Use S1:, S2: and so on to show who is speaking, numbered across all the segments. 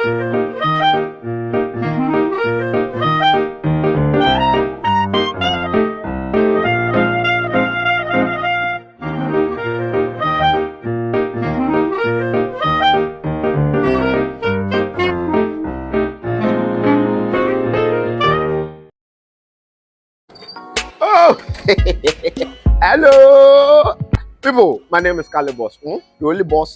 S1: Oh, hello, people. My name is Kali Boss. The only boss.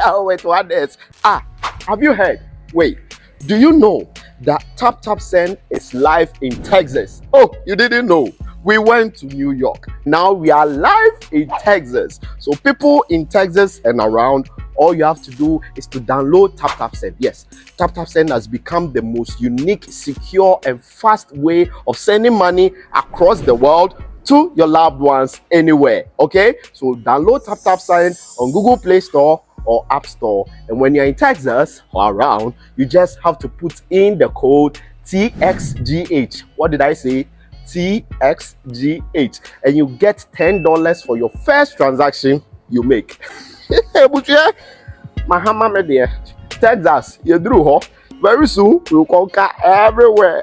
S1: Oh, wait, what else? Have you heard? Wait, do you know that Taptap Send is live in Texas? Oh, you didn't know? We went to New York. Now we are live in Texas. So people in Texas and around, all you have to do is to download Taptap Send. Yes, Taptap Send has become the most unique, secure, and fast way of sending money across the world to your loved ones anywhere. Okay, so download Taptap Send on Google Play Store or App Store. And when you're in Texas or around, you just have to put in the code TXGH. What did I say? TXGH, and you get $10 for your first transaction you make. Mahama media, Texas, you drew ho. Very soon we'll conquer everywhere.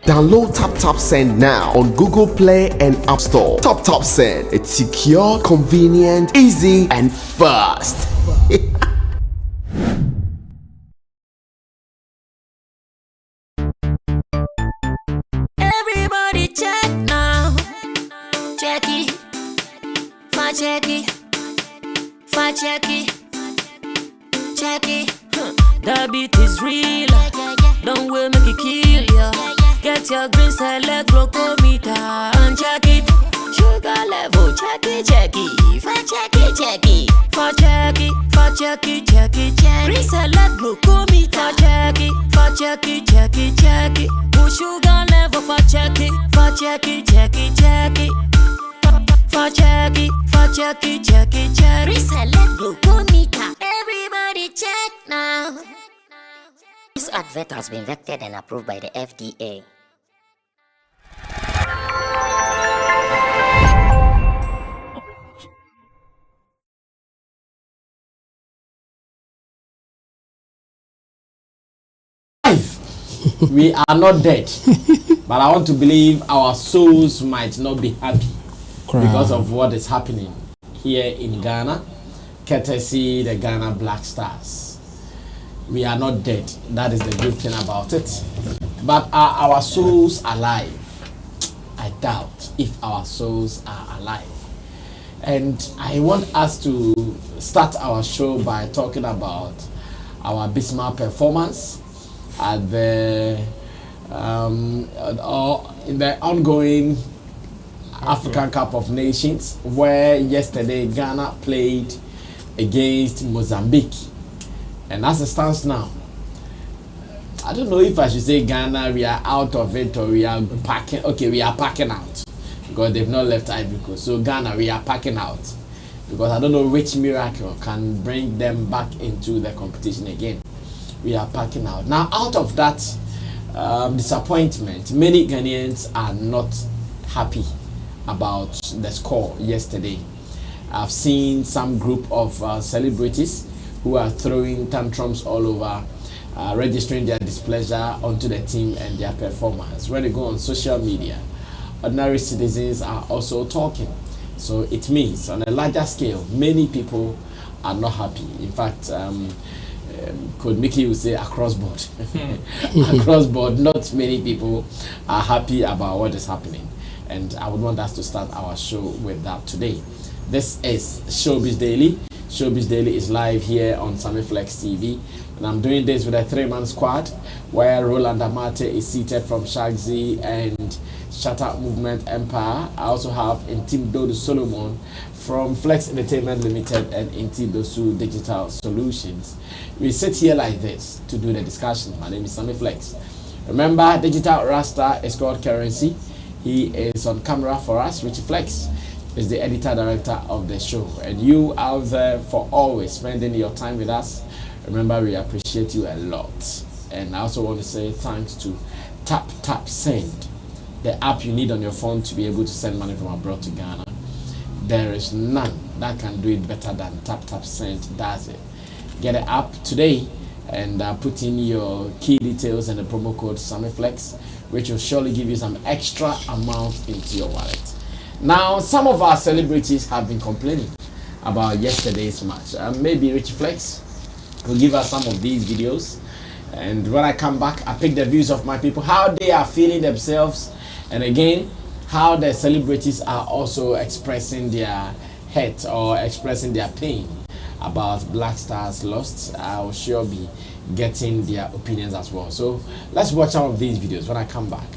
S1: Download Taptap Send now on Google Play and App Store. Taptap Send, it's secure, convenient, easy, and fast.
S2: Everybody check now. Check it. Fact check it. Fact check it. Check it. The beat is real. Don't wait, make it kill ya. Get your green select glucometer and check it. Sugar level, check it, check it. Fact check it, check it. Fact check it, fact check it, check it, check it. Green select glucometer, check it, fact check it, check it, check it. Push sugar level, fact check it, fact check it, check it, check it. Fact check it, fact check it, check it, check it. Green select glucometer. Everybody check now.
S3: This advert has been vetted and approved by the FDA.
S4: We are not dead, but I want to believe our souls might not be happy because of what is happening here in Ghana, courtesy the Ghana Black Stars. We are not dead. That is the good thing about it. But are our souls alive? I doubt if our souls are alive. And I want us to start our show by talking about our abysmal performance at the in the ongoing African Cup of Nations, where yesterday Ghana played against Mozambique. And as it stands now, I don't know if I should say Ghana, we are out of it, or we are packing. Okay, we are packing out because they've not left Ivory Coast. So Ghana, we are packing out because I don't know which miracle can bring them back into the competition again. We are packing out. Now, out of that disappointment, many Ghanaians are not happy about the score yesterday. I've seen some group of celebrities who are throwing tantrums all over, registering their displeasure onto the team and their performance. When they go on social media, ordinary citizens are also talking. So it means on a larger scale, many people are not happy. In fact, Code Mickey would say across board. Across board, not many people are happy about what is happening. And I would want us to start our show with that today. This is Showbiz Daily. Showbiz Daily is live here on Sammy Flex TV. And I'm doing this with a three-man squad where Roland Amate is seated from Shagzy and Shut Up Movement Empire. I also have Intim Dodo Solomon from Flex Entertainment Limited and Intim Dosu Digital Solutions. We sit here like this to do the discussion. My name is Sammy Flex. Remember, Digital Rasta is called Currency. He is on camera for us. Richie Flex is the editor-director of the show. And you out there for always spending your time with us. Remember, we appreciate you a lot. And I also want to say thanks to Taptap Send, the app you need on your phone to be able to send money from abroad to Ghana. There is none that can do it better than Taptap Send does it. Get the app today and put in your key details and the promo code SammyFlex, which will surely give you some extra amount into your wallet. Now, some of our celebrities have been complaining about yesterday's match. Maybe Richie Flex will give us some of these videos, and when I come back, I pick the views of my people, how they are feeling themselves, and again, how the celebrities are also expressing their hurt or expressing their pain about Black Stars lost. I will sure be getting their opinions as well. So let's watch some of these videos. When I come back,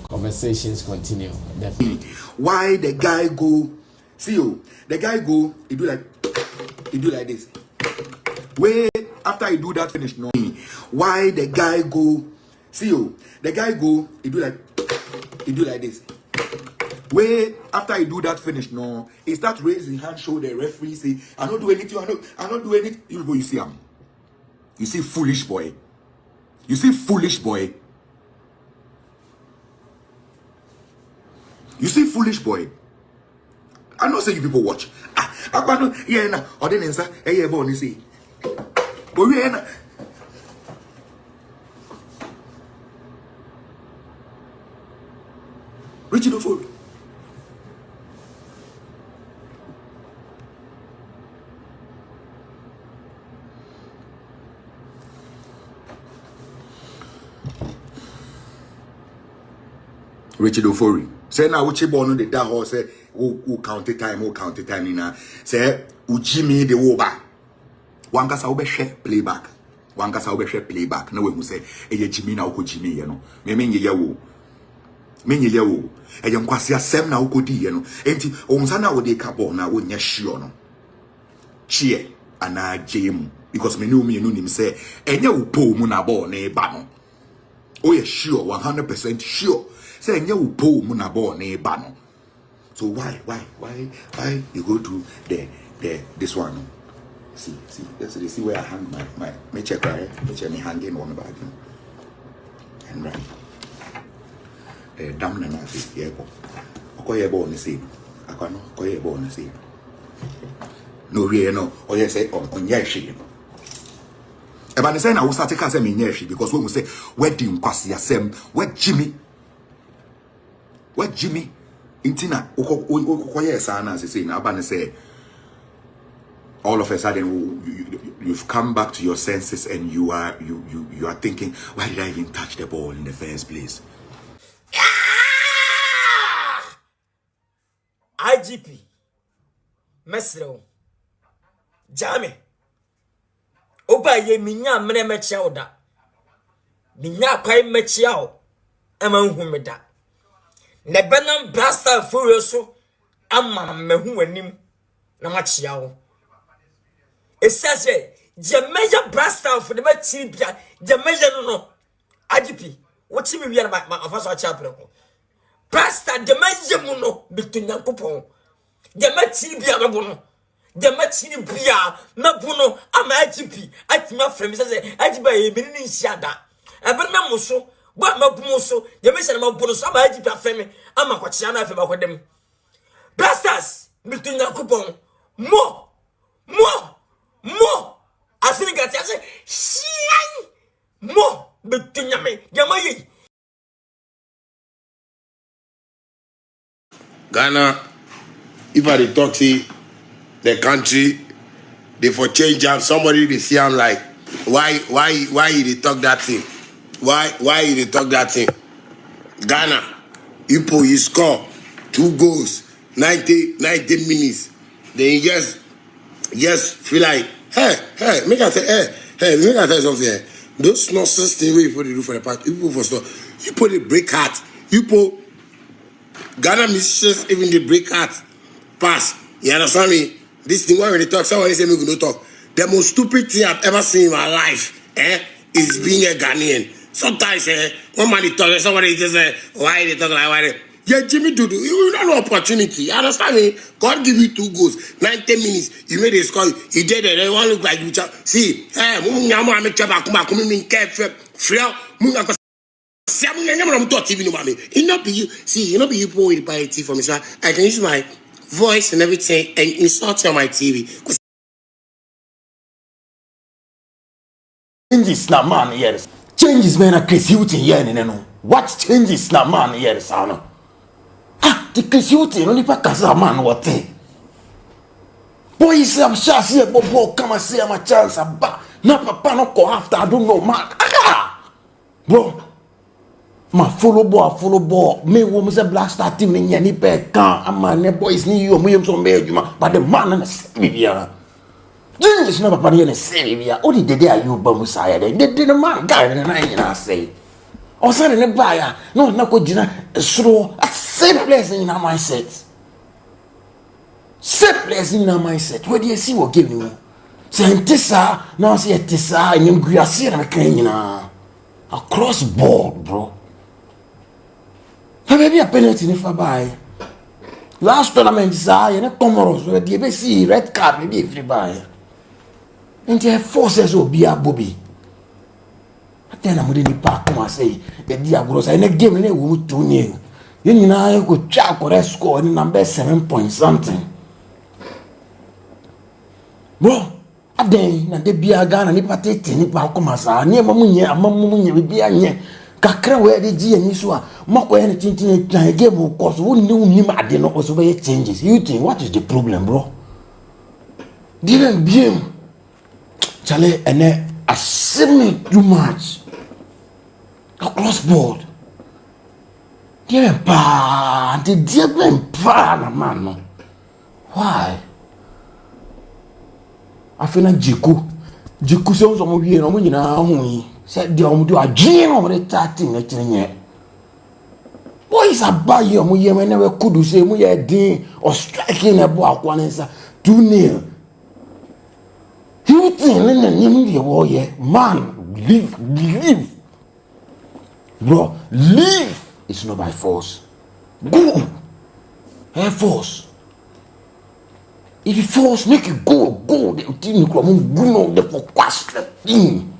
S4: conversations continue. Definitely.
S5: Why the guy go? See you. The guy go. He do like this. Wait, after he do that finish, no. Why the guy go? See you. The guy go. He do like this. Wait, after he do that finish, no. He start raising hand, show the referee, say, I don't do anything, I don't do anything. You see him. You see foolish boy. You see foolish boy. You see foolish boy. I know say you people watch. I know, yeah, na. Or then answer, hey, born, you see. But we na. Richie don't fall. Richard Ofori. Say now which born on the da horse say who count time in say Ujimi the woba. One kasa ube share playback. One kasa ube share playback. No we say eye Jimmy na uko Jimmy you know. Me nye wo. Eye nkwasi asem na uko di you know. Enti onsa na wo de ka ball na wo nya sure no. Chie ana jemu because me no nim say enye upo mu na ball na e ba no. Oh yeah sure 100% sure. Say you pull muna ball ne bano. So why you go to this one? See, see where I hang my check right? Me hanging on the bag. And right. Damn na see, yeah, Okoye ball ni see. Akano, okoye ball ni see. No really no. Oh yes, say on yeshi. Eba ni say na we start take say me yeshi because when we say where the nkwasi asem, where Jimmy. What Jimmy Intina say now say all of a sudden you've come back to your senses and you are thinking, why did I even touch the ball in the first place?
S6: IGP Mesro Jame Oba ye minya mene mechia oda minya kwai mechia o ema hu meda ne benam blaster furioso ama mehu anim na machia wo esase je meja blaster for the machi bia je meja no IGP what me wi na ma afaso acha preko blaster de meja mu no bitunya kopon de machi bia mebo no de machi bia mebo no ama IGP atima frem say IGP e bi ni nsiada ebe na muso ba mabumoso de me se na mabuno so ba IGP afemi ama kwachia na afemi akodem blasters bitunya kopon mo asini gati ase shian mo bitunya me yamayi
S7: Ghana, if I dey talk say the country they for change up, somebody they see I'm like, why you dey talk that thing? Why you dey talk that thing? Ghana, you score 2 goals, 90 minutes. Then you just feel like, hey, make I tell you something. Those nonsense things where you put do for the past, you for store, you put a break heart, you put Ghana musicians even the break heart pass. You understand me? This thing why when they talk, someone say me go no talk. The most stupid thing I've ever seen in my life, is being a Ghanaian. Sometimes, one man they talk, somebody just say, why they talk like why? Yeah, Jimmy Dudu, you don't know opportunity. You understand me? God give you 2 goals, 90 minutes. You made a score. You did it. They want to look like you. See, I'm make trouble. Come in careful. Free. It not be you. See, you not be you put with buy tea for me, so I can use my voice and everything and insult you on my TV.
S8: changes na man yes. Changes man a Chris Hilton yen no. What changes na man yes ano? Ah, the Chris Hilton only pa kasa man what thing. Boy, say I'm sure see a bobo come and say I'm a chance about. Na papa no go after I don't know man. Ah, bro. Ma follow ball. Me wo say black star team ni ni pe kan. Ama ne boys ni you mo yem so me adwuma. But the man na say bia. Jinjis na papa ni say bia. O di dede ayu ba mu say de. The man guy na na say. O say ne ba ya. No na ko gina suro. Same place in our mindset. Same place in our mindset. Where do you see what giving you? Say tisa, now say tisa, and you grassi na kanyina. Across board, bro. Maybe a penalty if I buy. Last tournament is I and a Comoros where the ABC red card maybe if you buy. And their forces will be a bobby. But then I'm within the park, come and say, the Diablos, I never give any wood to you. You know, I could check or score in number 7 point something. Bro, a day, na de be a gun and if I take any palcomasa, near Mamunia, Mamunia will be a year. Kakra where the G and Iswa, mock anything I gave of course, wouldn't know him at the no way changes. You think what is the problem, bro? Didn't be him. Charlie and a semi too much. Across board. Dear pa, the dear pa, man. Why? I feel like Jiku sounds some here, no, you know, said the do a dream of the tarting at yet. Boys are by you, we never could say we are dean or striking a block one answer too near. You think, the warrior, man, live. Bro, live. It's not by force. Go. Air force. If you force, make it go. The thing go the for question thing.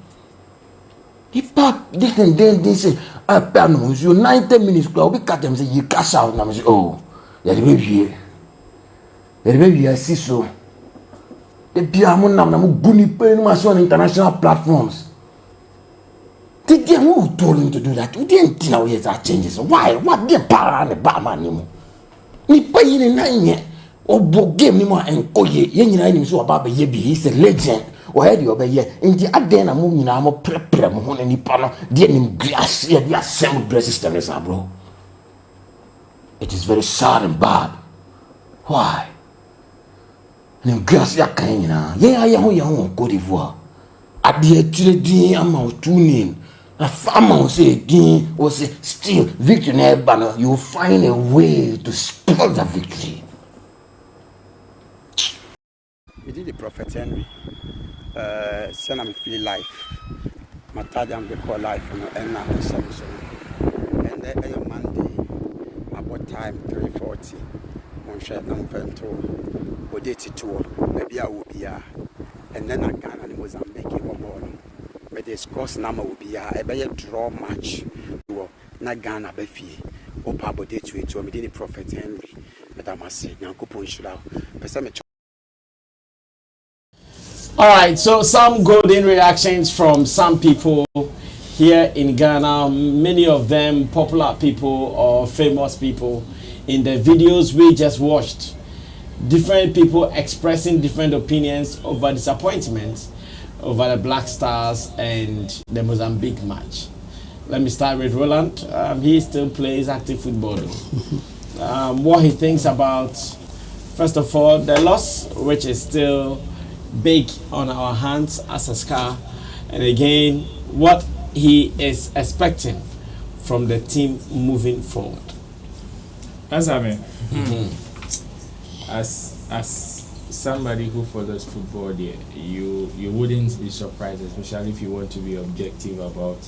S8: If pap didn't then say, I pay you 90 minutes. We cut them say you cash out. And I say, oh, yeah, the baby I see so. The piano nam guni pay no on international platforms. Did they who told him to do that? We didn't know yet that changes. Why? What the power and the barman anymore? Ni pay in 9 years. Or book game ni more and koye. Yen him so about the yebi. He's a legend. Or head you over here. In the Adena moving, I'm a prepare on any panel. Dear him glass here. The assembly dress system is bro. It is very sad and bad. Why? And glass ya kind na. Yeah, I am young Cote d'Ivoire. At the actually amount tuning. A farmer will say, Dean will say, still, victory never banner. You will find a way to spoil the victory.
S9: He did the Prophet Henry. Send him free life. My tadam they call life and now and then a Monday about time 3:40. On share number 2. But it's 2. Maybe I will be here. And then I can and Mozambique one more. But this course number will be a draw match. Not Ghana Befi. Or Pabo date to it. So I did the Prophet Henry. But I must say, now coupon should have.
S4: All right, so some golden reactions from some people here in Ghana, many of them popular people or famous people. In the videos we just watched, different people expressing different opinions over disappointment over the Black Stars and the Mozambique match. Let me start with Roland. He still plays active football. What he thinks about, first of all, the loss, which is still big on our hands as a scar, and again what he is expecting from the team moving forward.
S10: As I mean, as somebody who follows football, you wouldn't be surprised, especially if you want to be objective about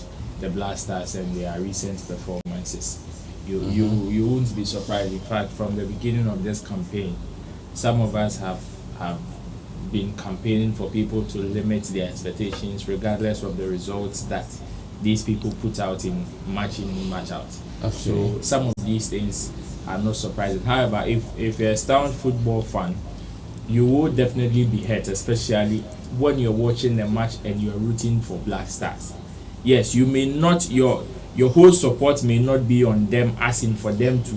S10: the Black Stars and their recent performances. You wouldn't be surprised. In fact, from the beginning of this campaign, some of us have been campaigning for people to limit their expectations regardless of the results that these people put out in, match out. Okay. So some of these things are not surprising. However, if you're a staunch football fan, you will definitely be hurt, especially when you're watching the match and you're rooting for Black Stars. Yes, you may not, your whole support may not be on them, asking for them to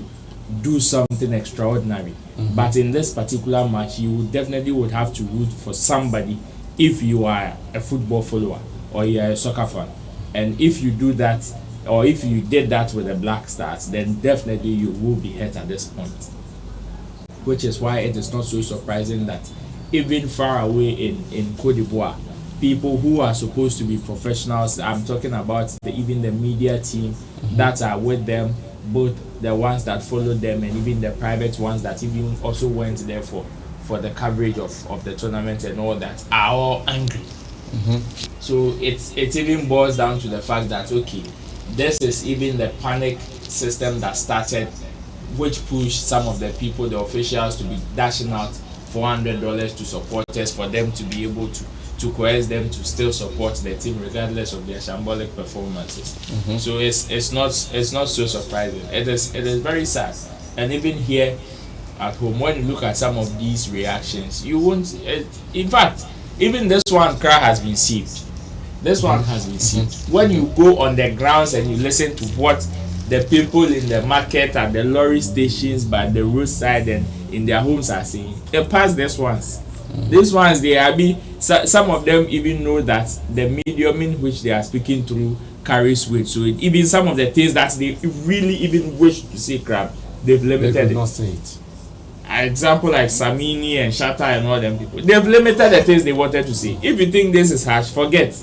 S10: do something extraordinary. But in this particular match, you definitely would have to root for somebody if you are a football follower or you're a soccer fan. And if you do that, or if you did that with the Black Stars, then definitely you will be hurt at this point. Which is why it is not so surprising that even far away in Cote d'Ivoire, people who are supposed to be professionals, I'm talking about even the media team that are with them, both the ones that follow them and even the private ones that even also went there for the coverage of the tournament and all that, are all angry. So it even boils down to the fact that, okay, this is even the panic system that started, which pushed some of the people, the officials, to be dashing out $400 to supporters for them to be able to coerce them to still support the team regardless of their shambolic performances. So it's not so surprising. It is very sad. And even here at home, when you look at some of these reactions, you won't. In fact, even this one cry has been saved. This one has been saved. When you go on the grounds and you listen to what the people in the market, at the lorry stations, by the roadside and in their homes are saying, they pass this ones. These ones, they are some of them even know that the medium in which they are speaking through carries weight. So even some of the things that they really even wish to say crap, they've limited
S4: They could
S10: it.
S4: not say it.
S10: Example like Sammy and Shatta and all them people, they've limited the things they wanted to say. If you think this is harsh, forget.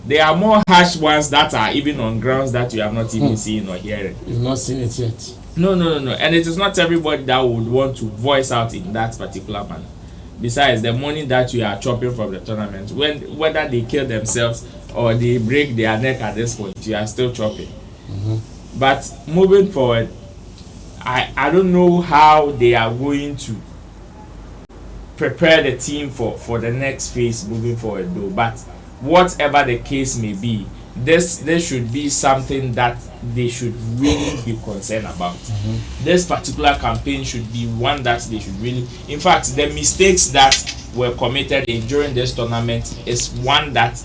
S10: There are more harsh ones that are even on grounds that you have not even seen or hearing.
S4: You've not seen it yet.
S10: No. And it is not everybody that would want to voice out in that particular manner. Besides, the money that you are chopping from the tournament, whether they kill themselves or they break their neck at this point, you are still chopping. But moving forward, I don't know how they are going to prepare the team for the next phase moving forward though. But whatever the case may be, this should be something that they should really be concerned about. This particular campaign should be one that they should really, in fact, the mistakes that were committed during this tournament is one that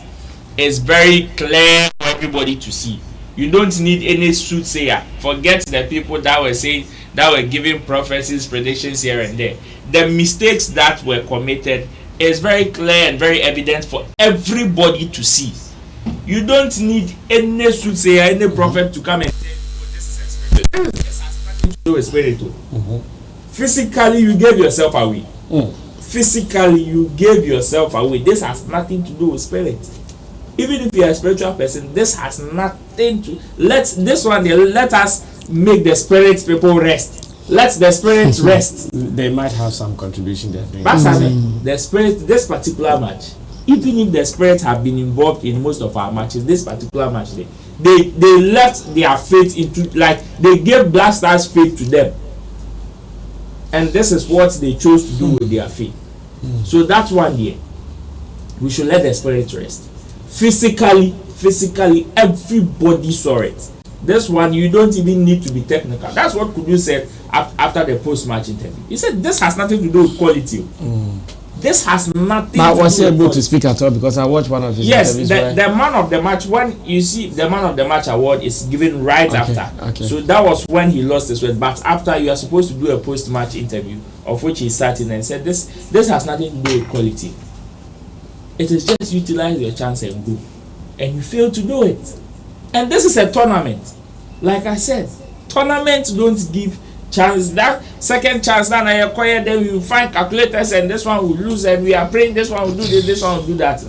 S10: is very clear for everybody to see. You don't need any soothsayer. Forget the people that were saying, that were giving prophecies, predictions here and there. The mistakes that were committed is very clear and very evident for everybody to see. You don't need any soothsayer, any prophet to come and tell you, oh, this is a spirit. This has nothing to do with spiritual. Physically, you gave yourself away. Physically, you gave yourself away. This has nothing to do with spirit. Even if you're a spiritual person, this has nothing to. Let us make the spirit people rest. Let the spirit rest.
S4: They might have some contribution there.
S10: That's the spirit. This particular match, even if the spirit have been involved in most of our matches, this particular match, they left their faith into, like, they gave Black Stars faith to them, and this is what they chose to do with their faith. So that's one year. We should let the spirit rest. Physically, everybody saw it. This one, you don't even need to be technical. That's what Kudu said after the post-match interview. He said this has nothing to do with quality. This has nothing to do with quality.
S4: Was he able to speak at all? Because I watched one of his interviews.
S10: Yes, the man of the match, when you see the man of the match award is given right after.
S4: Okay.
S10: So that was when he lost his weight. But after, you are supposed to do a post-match interview, of which he sat in and said this has nothing to do with quality. It is just utilize your chance and go. And you fail to do it. And this is a tournament. Like I said, tournaments don't give chance. That second chance, then I acquire, then you find calculators and this one will lose, and we are praying this one will do this one will do that.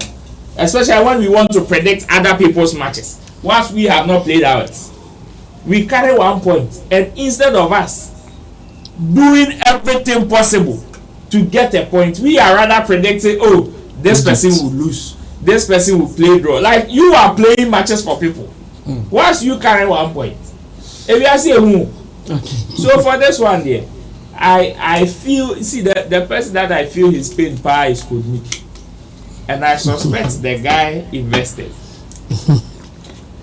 S10: Especially when we want to predict other people's matches. Once we have not played ours, we carry 1 point. And instead of us doing everything possible to get a point, we are rather predicting, oh, this person will lose, this person will play draw. Like, you are playing matches for people. Once you carry 1 point, if you are saying so for this one there, I feel, see, the person that I feel his pain power is Kodmiki, and I suspect the guy invested.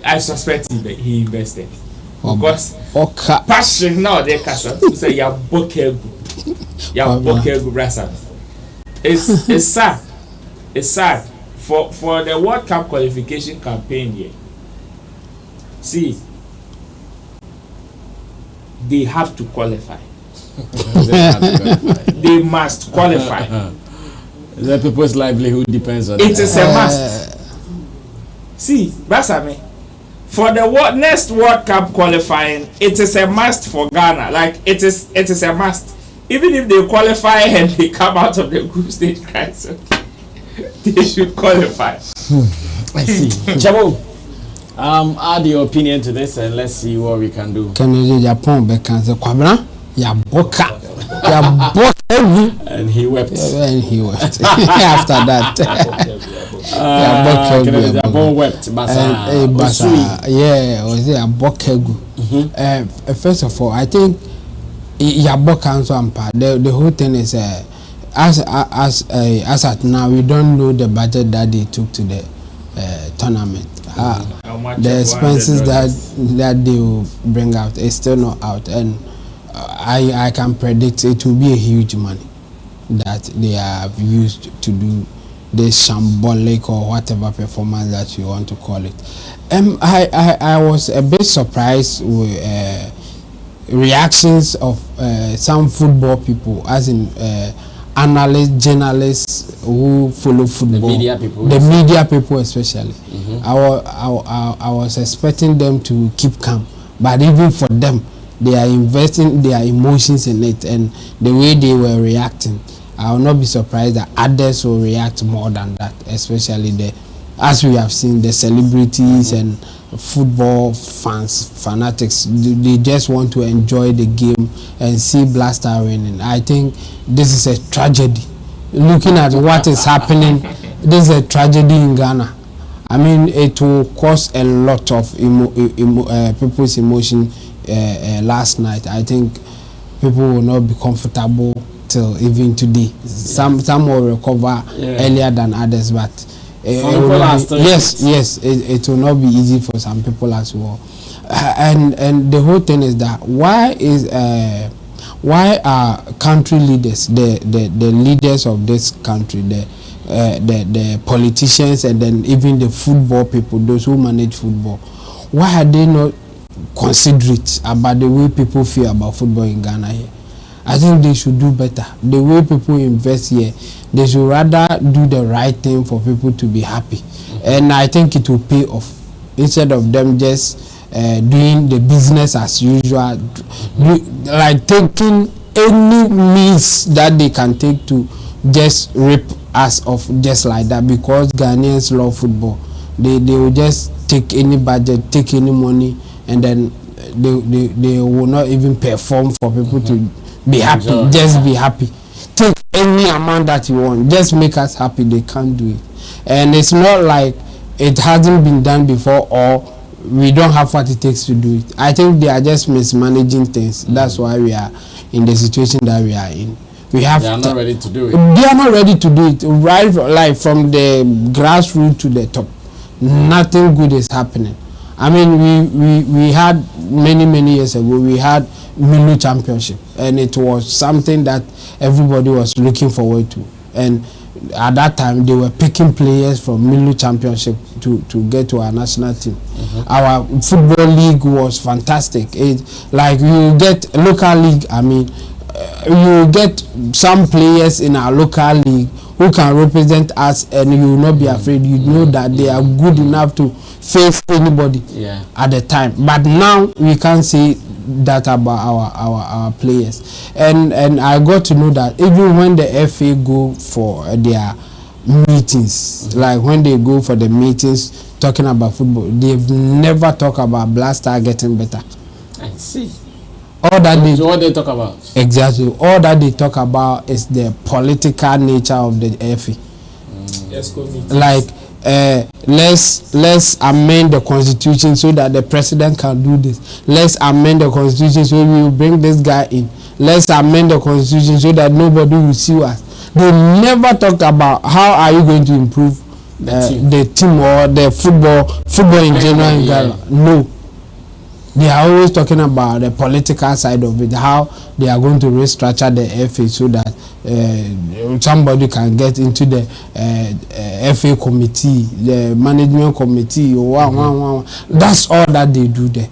S10: I suspect he invested because passion now they casa say ya bokegu brasa. It's sad. it's sad for the World Cup qualification campaign here. See, they have to qualify. They must qualify.
S4: The people's livelihood depends on
S10: it. It is a must. See, Basame, for the next World Cup qualifying, it is a must for Ghana. Like it is a must. Even if they qualify and they come out of the group stage crisis, they should qualify.
S4: I see. Chabo, add your opinion to this and let's see what we can do.
S8: Can Japan back and say Kwabra? Ya boka.
S4: And he wept.
S8: And he wept. After that.
S4: Wept.
S8: Yeah, was it a bokegu? First of all, I think Yaboka and Swampa. The whole thing is as at now we don't know the budget that they took to the tournament. The expenses that they will bring out is still not out, and I can predict it will be a huge money that they have used to do this shambolic or whatever performance that you want to call it. I was a bit surprised with reactions of some football people, as in analysts, journalists who follow football, the media people especially. I was expecting them to keep calm, but even for them, they are investing their emotions in it, and the way they were reacting, I will not be surprised that others will react more than that, especially as we have seen, the celebrities and football fanatics. They just want to enjoy the game and see Blaster winning. I think this is a tragedy. Looking at what is happening, this is a tragedy in Ghana. I mean, it will cause a lot of people's emotion. Last night, I think people will not be comfortable till even today. Some will recover earlier than others, but it will not be easy for some people as well. And the whole thing is that why are country leaders, the leaders of this country, the politicians, and then even the football people, those who manage football, why are they not considerate about the way people feel about football in Ghana here? I think they should do better. The way people invest here, they should rather do the right thing for people to be happy. And I think it will pay off, instead of them just doing the business as usual, like taking any means that they can take to just rip us off just like that, because Ghanaians love football. They will just take any budget, take any money, and then they will not even perform for people to be happy. Just be happy. Take any amount that you want, just make us happy. They can't do it, and it's not like it hasn't been done before, or we don't have what it takes to do it. I think they are just mismanaging things. That's why we are in the situation that we are in. They are not ready to do it. They are not ready to do it. Right, like from the grassroots to the top, nothing good is happening. I mean, we had many years ago, we had Milu Championship, and it was something that everybody was looking forward to. And at that time, they were picking players from Milu Championship to get to our national team. Our football league was fantastic. Like you get local league. I mean, you get some players in our local league who can represent us, and you will not be afraid. You know that they are good enough to face anybody at the time. But now we can't say that about our players. And I got to know that even when the FA go for their meetings, like when they go for the meetings talking about football, they've never talked about Blaster getting better.
S4: I see.
S8: All they talk about. Exactly. All that they talk about is the political nature of the FA. Like let's amend the constitution so that the president can do this. Let's amend the constitution so we will bring this guy in. Let's amend the constitution so that nobody will sue us. They never talked about how are you going to improve the team or the football in general in Ghana. No.
S11: They are always talking about the political side of it, how they are going to restructure the FA so that somebody can get into the FA committee, the management committee. That's all that they do there.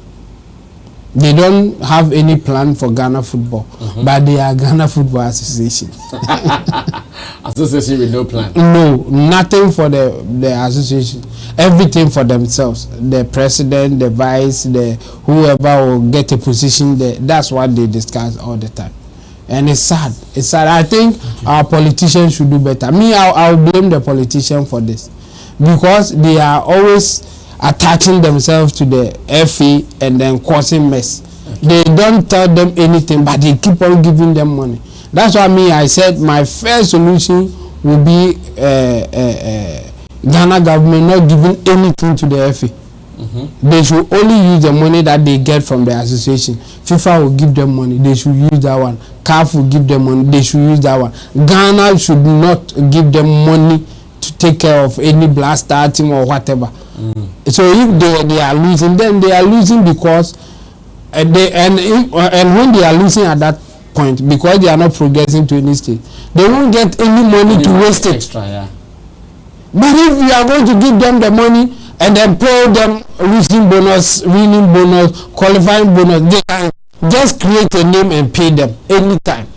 S11: They don't have any plan for Ghana football, but they are Ghana Football Association.
S4: Association with no plan.
S11: No, nothing for the association. Everything for themselves. The president, the vice, the whoever will get a position there. That's what they discuss all the time. And it's sad. It's sad. I think our politicians should do better. Me, I'll blame the politician for this, because they are always attaching themselves to the FA and then causing mess. They don't tell them anything, but they keep on giving them money. That's why I said my first solution will be Ghana government not giving anything to the FA. They should only use the money that they get from the association. FIFA will give them money, they should use that one. CAF will give them money, they should use that one. Ghana should not give them money to take care of any Black Star team or whatever. So if they are losing, then they are losing because and when they are losing at that point, because they are not progressing to any state, they won't get any money to waste it.
S4: Extra, yeah.
S11: But if you are going to give them the money and then pay them losing bonus, winning bonus, qualifying bonus, they can just create a name and pay them anytime.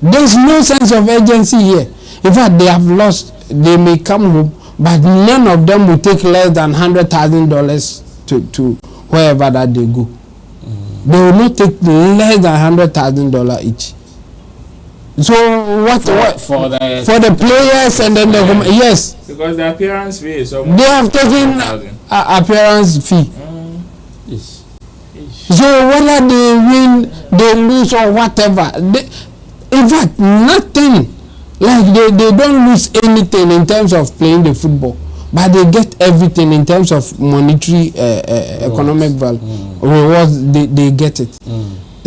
S11: There's no sense of urgency here. In fact, they have lost. They may come home, but none of them will take less than $100,000 to wherever that they go. They will not take less than $100,000 each. So what for the players and then the yes,
S10: because the appearance fee is almost
S11: they have taken appearance fee.
S4: Yes.
S11: So whether they win, they lose or whatever, in fact nothing. Like they don't lose anything in terms of playing the football, but they get everything in terms of monetary economic value rewards. They get it.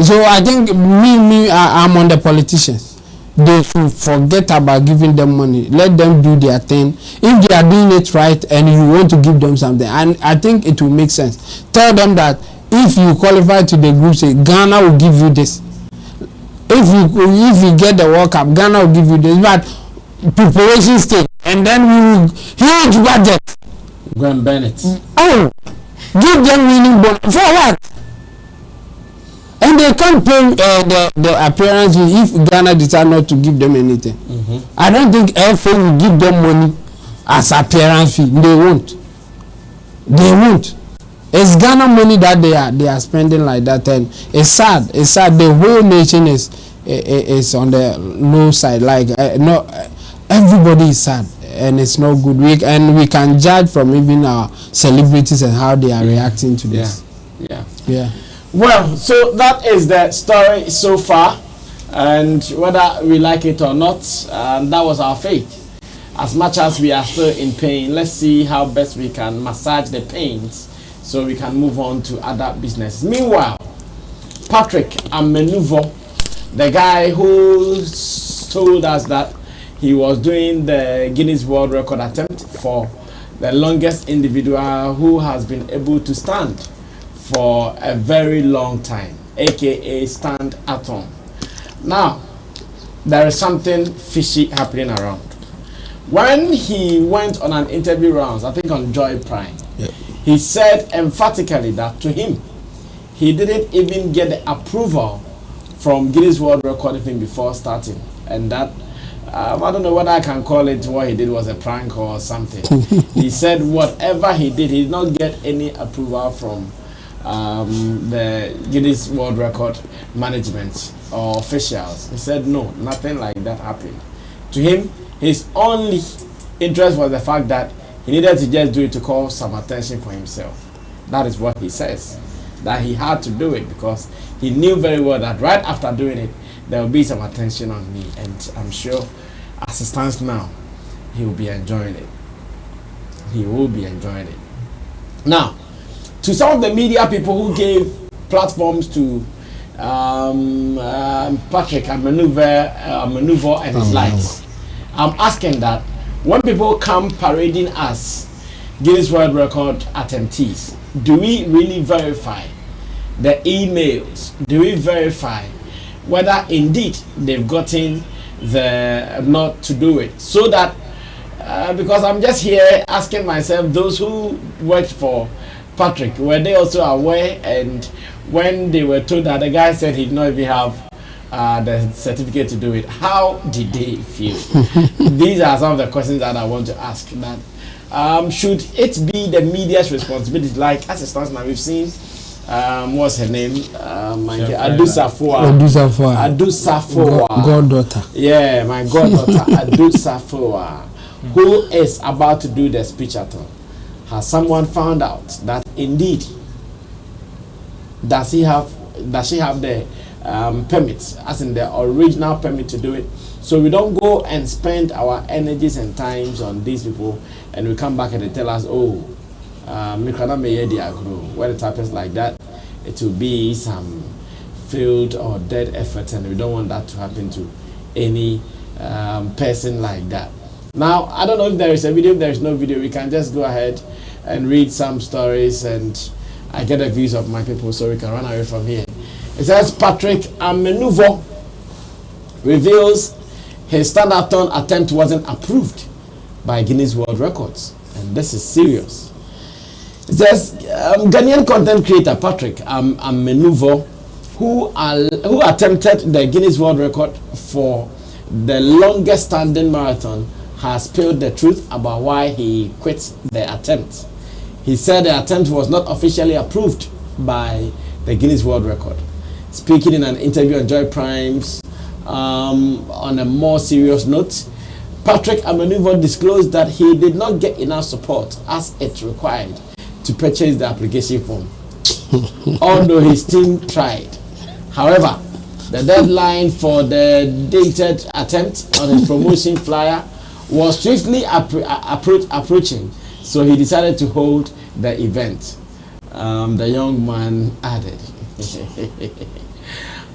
S11: So I think I'm on the politicians. They should forget about giving them money. Let them do their thing. If they are doing it right and you want to give them something, and I think it will make sense. Tell them that if you qualify to the group, say Ghana will give you this. If you get the World Cup, Ghana will give you this. But preparation stage, and then we will huge budget.
S4: Graham Bennett.
S11: Oh, give them winning bonus for what? And they can't pay the appearance if Ghana decide not to give them anything. I don't think FA will give them money as appearance fee. They won't. They won't. It's Ghana money that they are spending like that, and it's sad. It's sad. The whole nation is on the low side. Like no, everybody is sad, and it's not good. We can judge from even our celebrities and how they are reacting to this. Yeah.
S4: Well, so that is the story so far, and whether we like it or not, that was our fate. As much as we are still in pain, let's see how best we can massage the pains so we can move on to other business. Meanwhile, Patrick Amenuvo, the guy who told us that he was doing the Guinness World Record attempt for the longest individual who has been able to stand for a very long time, aka stand Athon. Now, there is something fishy happening around. When he went on an interview rounds, I think on Joy Prime, he said emphatically that to him, he didn't even get the approval from Guinness World Record even before starting, and that I don't know whether I can call it what he did was a prank or something. He said whatever he did not get any approval from the Guinness World Record management or officials. He said no, nothing like that happened. To him, his only interest was the fact that he needed to just do it to call some attention for himself. That is what he says, that he had to do it because he knew very well that right after doing it, there will be some attention on me, and I'm sure as it stands now, he will be enjoying it. He will be enjoying it. Now, to some of the media people who gave platforms to Patrick Amenuvo and his likes, I'm asking that when people come parading us Guinness World Record attemptees, do we really verify the emails? Do we verify whether indeed they've gotten the nod to do it? So that, because I'm just here asking myself, those who worked for Patrick, were they also aware? And when they were told that the guy said he did not even have the certificate to do it, how did they feel? These are some of the questions that I want to ask. That should it be the media's responsibility? Like as it stands now, we've seen what's her name? Adu Safoa.
S11: Goddaughter.
S4: Yeah, my goddaughter Adu Safoa, who is about to do the speech-a-thon. Has someone found out that indeed does she have the permit, as in the original permit to do it, so we don't go and spend our energies and times on these people and we come back and they tell us, oh, when it happens like that, it will be some failed or dead effort, and we don't want that to happen to any person like that. Now, I don't know if there is a video. If there is no video, we can just go ahead and read some stories, and I get the views of my people so we can run away from here. It says Patrick Amenuvo reveals his stand-up-ton attempt wasn't approved by Guinness World Records, and this is serious. It says Ghanaian content creator Patrick Amenuvo, who attempted the Guinness World Record for the longest standing marathon, has spilled the truth about why he quit the attempt. He said the attempt was not officially approved by the Guinness World Record. Speaking in an interview on Joy Prime's on a more serious note, Patrick Amenuvo disclosed that he did not get enough support as it required to purchase the application form, although his team tried. However, the deadline for the dated attempt on his promotion flyer was swiftly approaching, so he decided to hold the event. The young man added.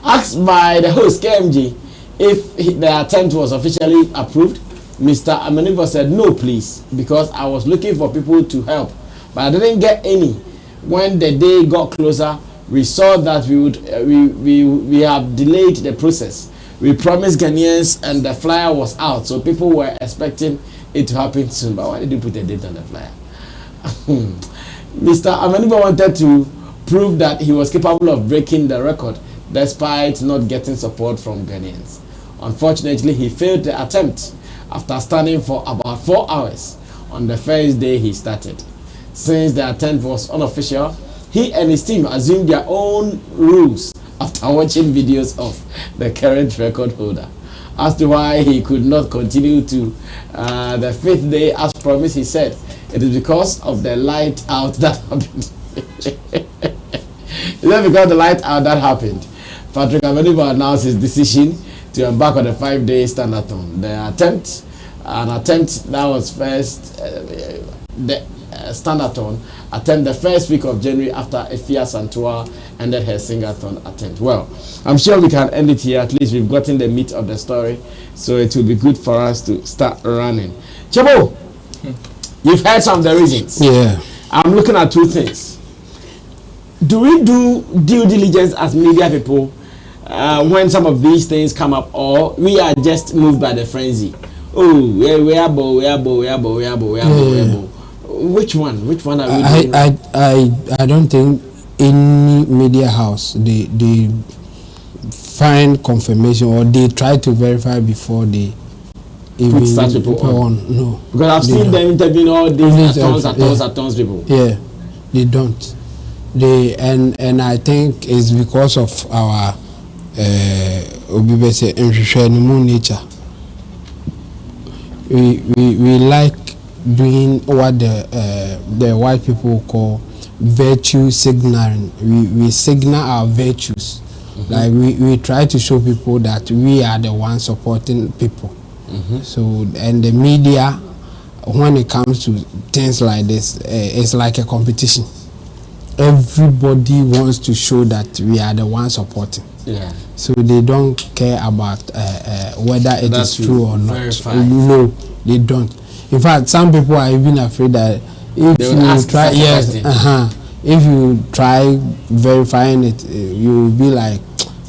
S4: Asked by the host KMG if the attempt was officially approved, Mr. Amenuvo said, no please, because I was looking for people to help, but I didn't get any. When the day got closer, we saw that we have delayed the process. We promised Ghanaians and the flyer was out, so people were expecting it to happen soon. But why did you put a date on the flyer? Mr. Amenuvo wanted to prove that he was capable of breaking the record despite not getting support from Ghanaians. Unfortunately, he failed the attempt after standing for about 4 hours on the first day he started. Since the attempt was unofficial, he and his team assumed their own rules after watching videos of the current record holder. As to why he could not continue to the 5th day as promised, he said it is because of the light out that happened. It's not because of the light out that happened. Patrick Amenuvo announced his decision to embark on a 5-day stand-a-thon. The attempt that was first the stand-a-thon attempt the first week of January after Efia Santua ended her sing-a-thon attempt. Well, I'm sure we can end it here. At least we've gotten the meat of the story, so it will be good for us to start running. Chabo, you've heard some of the reasons.
S11: Yeah.
S4: I'm looking at two things. Do we do due diligence as media people when some of these things come up, or we are just moved by the frenzy? Oh, we are bo. Which one are we doing?
S11: I don't think any media house they find confirmation or they try to verify before they even
S4: start people on.
S11: No,
S4: because I've seen them interviewing all these Athons people.
S11: Yeah, they don't. And I think it's because of our nature. We like doing what the white people call virtue signaling. We signal our virtues. Mm-hmm. Like we try to show people that we are the ones supporting people. Mm-hmm. So, and the media, when it comes to things like this, it's like a competition. Everybody wants to show that we are the ones supporting.
S4: Yeah.
S11: So they don't care about whether it is true or not.
S4: Verify.
S11: No, they don't. In fact, some people are even afraid that if
S4: They would
S11: you
S4: ask
S11: try,
S4: such a
S11: yes,
S4: question.
S11: if you try verifying it, you will be like,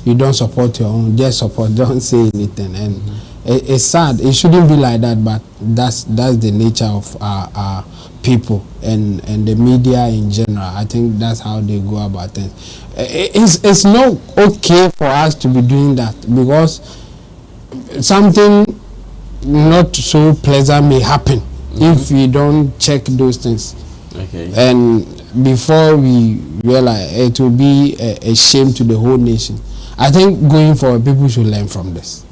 S11: you don't support your own, just support, don't say anything. And it's sad. It shouldn't be like that, but that's the nature of our people and the media in general. I think that's how they go about things. It's not okay for us to be doing that, because something not so pleasant may happen if we don't check those things.
S4: Okay.
S11: And before we realize, it will be a shame to the whole nation. I think going forward, people should learn from this.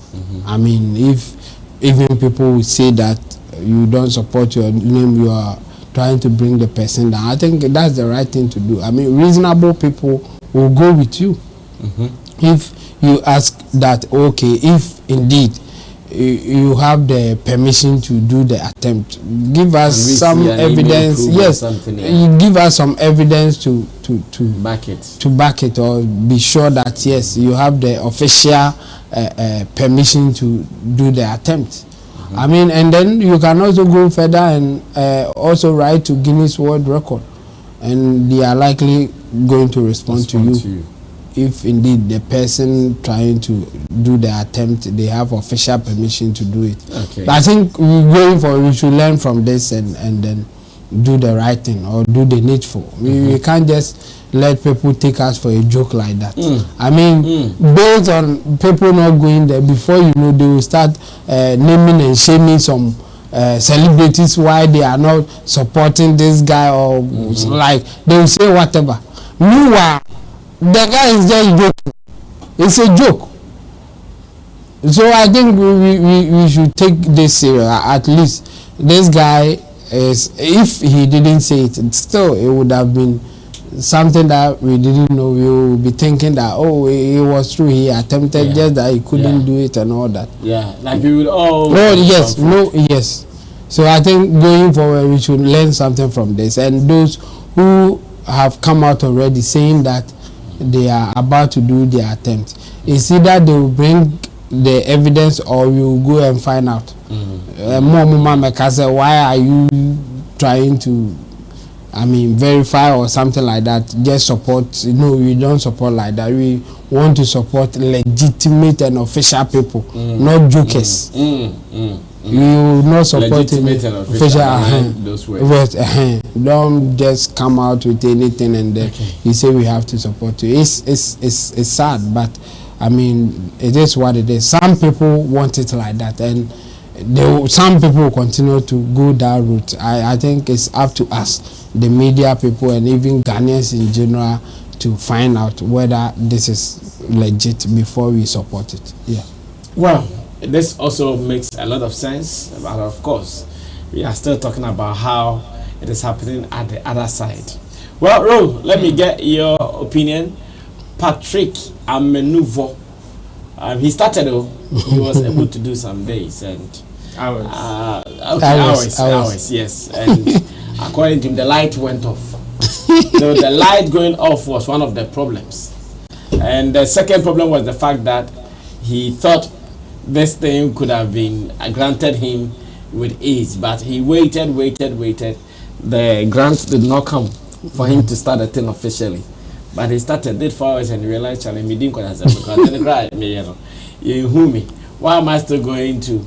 S11: I mean, if even people would say that you don't support your name, you are trying to bring the person down, I think that's the right thing to do. I mean, reasonable people will go with you. If you ask that, okay, if indeed you have the permission to do the attempt, give us some evidence. Yes, you give us some evidence to
S4: back it.
S11: To back it, or be sure that yes, you have the official permission to do the attempt. I mean, and then you can also go further and also write to Guinness World Record, and they are likely going to respond to you. If indeed the person trying to do the attempt, they have official permission to do it.
S4: Okay.
S11: I think going forward, we should learn from this and then do the right thing, or do the needful. We can't just let people take us for a joke like that. I mean, based on people not going there, before you know, they will start naming and shaming some celebrities why they are not supporting this guy, or like they will say whatever. Meanwhile, the guy is just joking. It's a joke. So I think we should take this serious. At least this guy is, if he didn't say it, still it would have been something that we didn't know. We will be thinking that, oh, it was true, he attempted, just that he couldn't do it and all that.
S4: Yeah, like we would all.
S11: Oh yes, no, yes. So I think going forward, we should learn something from this. And those who have come out already saying that they are about to do their attempt, it's either they will bring the evidence, or you will go and find out. Why are you trying to, I mean, verify or something like that? Just support. No, we don't support like that. We want to support legitimate and official people, not jokers. You will not support
S4: legitimate and official. Those words.
S11: Don't just come out with anything and then you say we have to support you. It's sad, but I mean, it is what it is. Some people want it like that, and some people will continue to go that route. I think it's up to us, the media people, and even Ghanaians in general, to find out whether this is legit before we support it. Yeah.
S4: Well, this also makes a lot of sense, but of course, we are still talking about how it is happening at the other side. Well, Ro, let me get your opinion. Patrick Amenuvo, he started, he was able to do some days and hours, yes. And according to him, the light went off. So the light going off was one of the problems. And the second problem was the fact that he thought this thing could have been granted him with ease, but he waited. The grant did not come for him to start the thing officially. But he started, did 4 hours, and he realized, me didn't because why am I still going to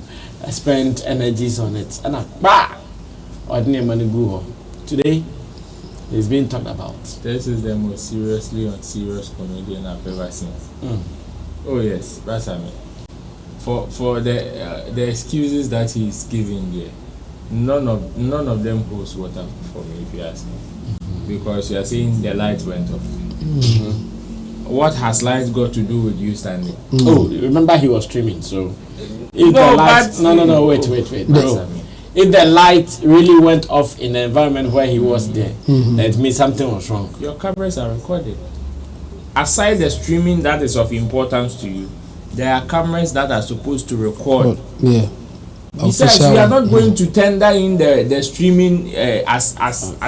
S4: spend energies on it? And today, he's being talked about.
S10: This is the most seriously unserious comedian I've ever seen. Oh yes, that's Sammy. For the excuses that he's giving there, none of them holds water for me, if you ask me. Because you are saying the light went off. What has light got to do with you standing?
S4: Oh, remember he was streaming, so if the light, wait. Bro, if the light really went off in the environment where he was there, that means something was wrong.
S10: Your cameras are recorded. Aside the streaming that is of importance to you, there are cameras that are supposed to record. Besides, we are not going to tender in the streaming as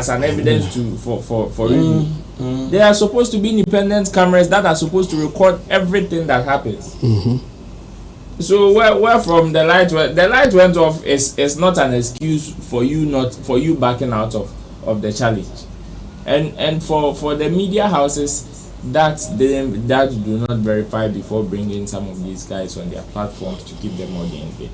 S10: an evidence for review. There are supposed to be independent cameras that are supposed to record everything that happens. So where from the light went off is not an excuse for you backing out of of the challenge. And for the media houses that do not verify before bringing some of these guys on their platforms to keep them audience,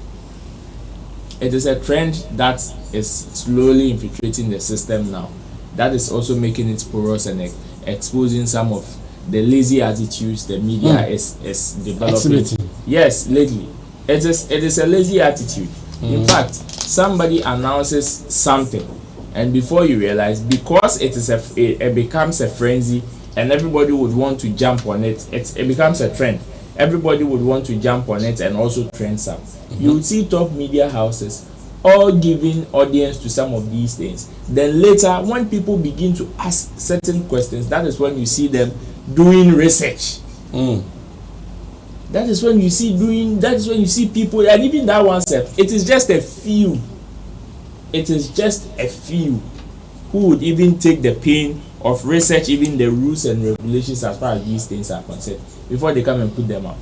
S10: it is a trend that is slowly infiltrating the system now. That is also making it porous and exposing some of the lazy attitudes the media is developing. Yes, lately it is a lazy attitude. In fact, somebody announces something, and before you realize, because it becomes a frenzy and everybody would want to jump on it, it becomes a trend. Everybody would want to jump on it and also trend some. You would see top media houses all giving audience to some of these things. Then later, when people begin to ask certain questions, that is when you see them doing research. That is when you see people, and even that one self, it is just a few. It is just a few who would even take the pain of research, even the rules and regulations as far as these things are concerned, before they come and put them out.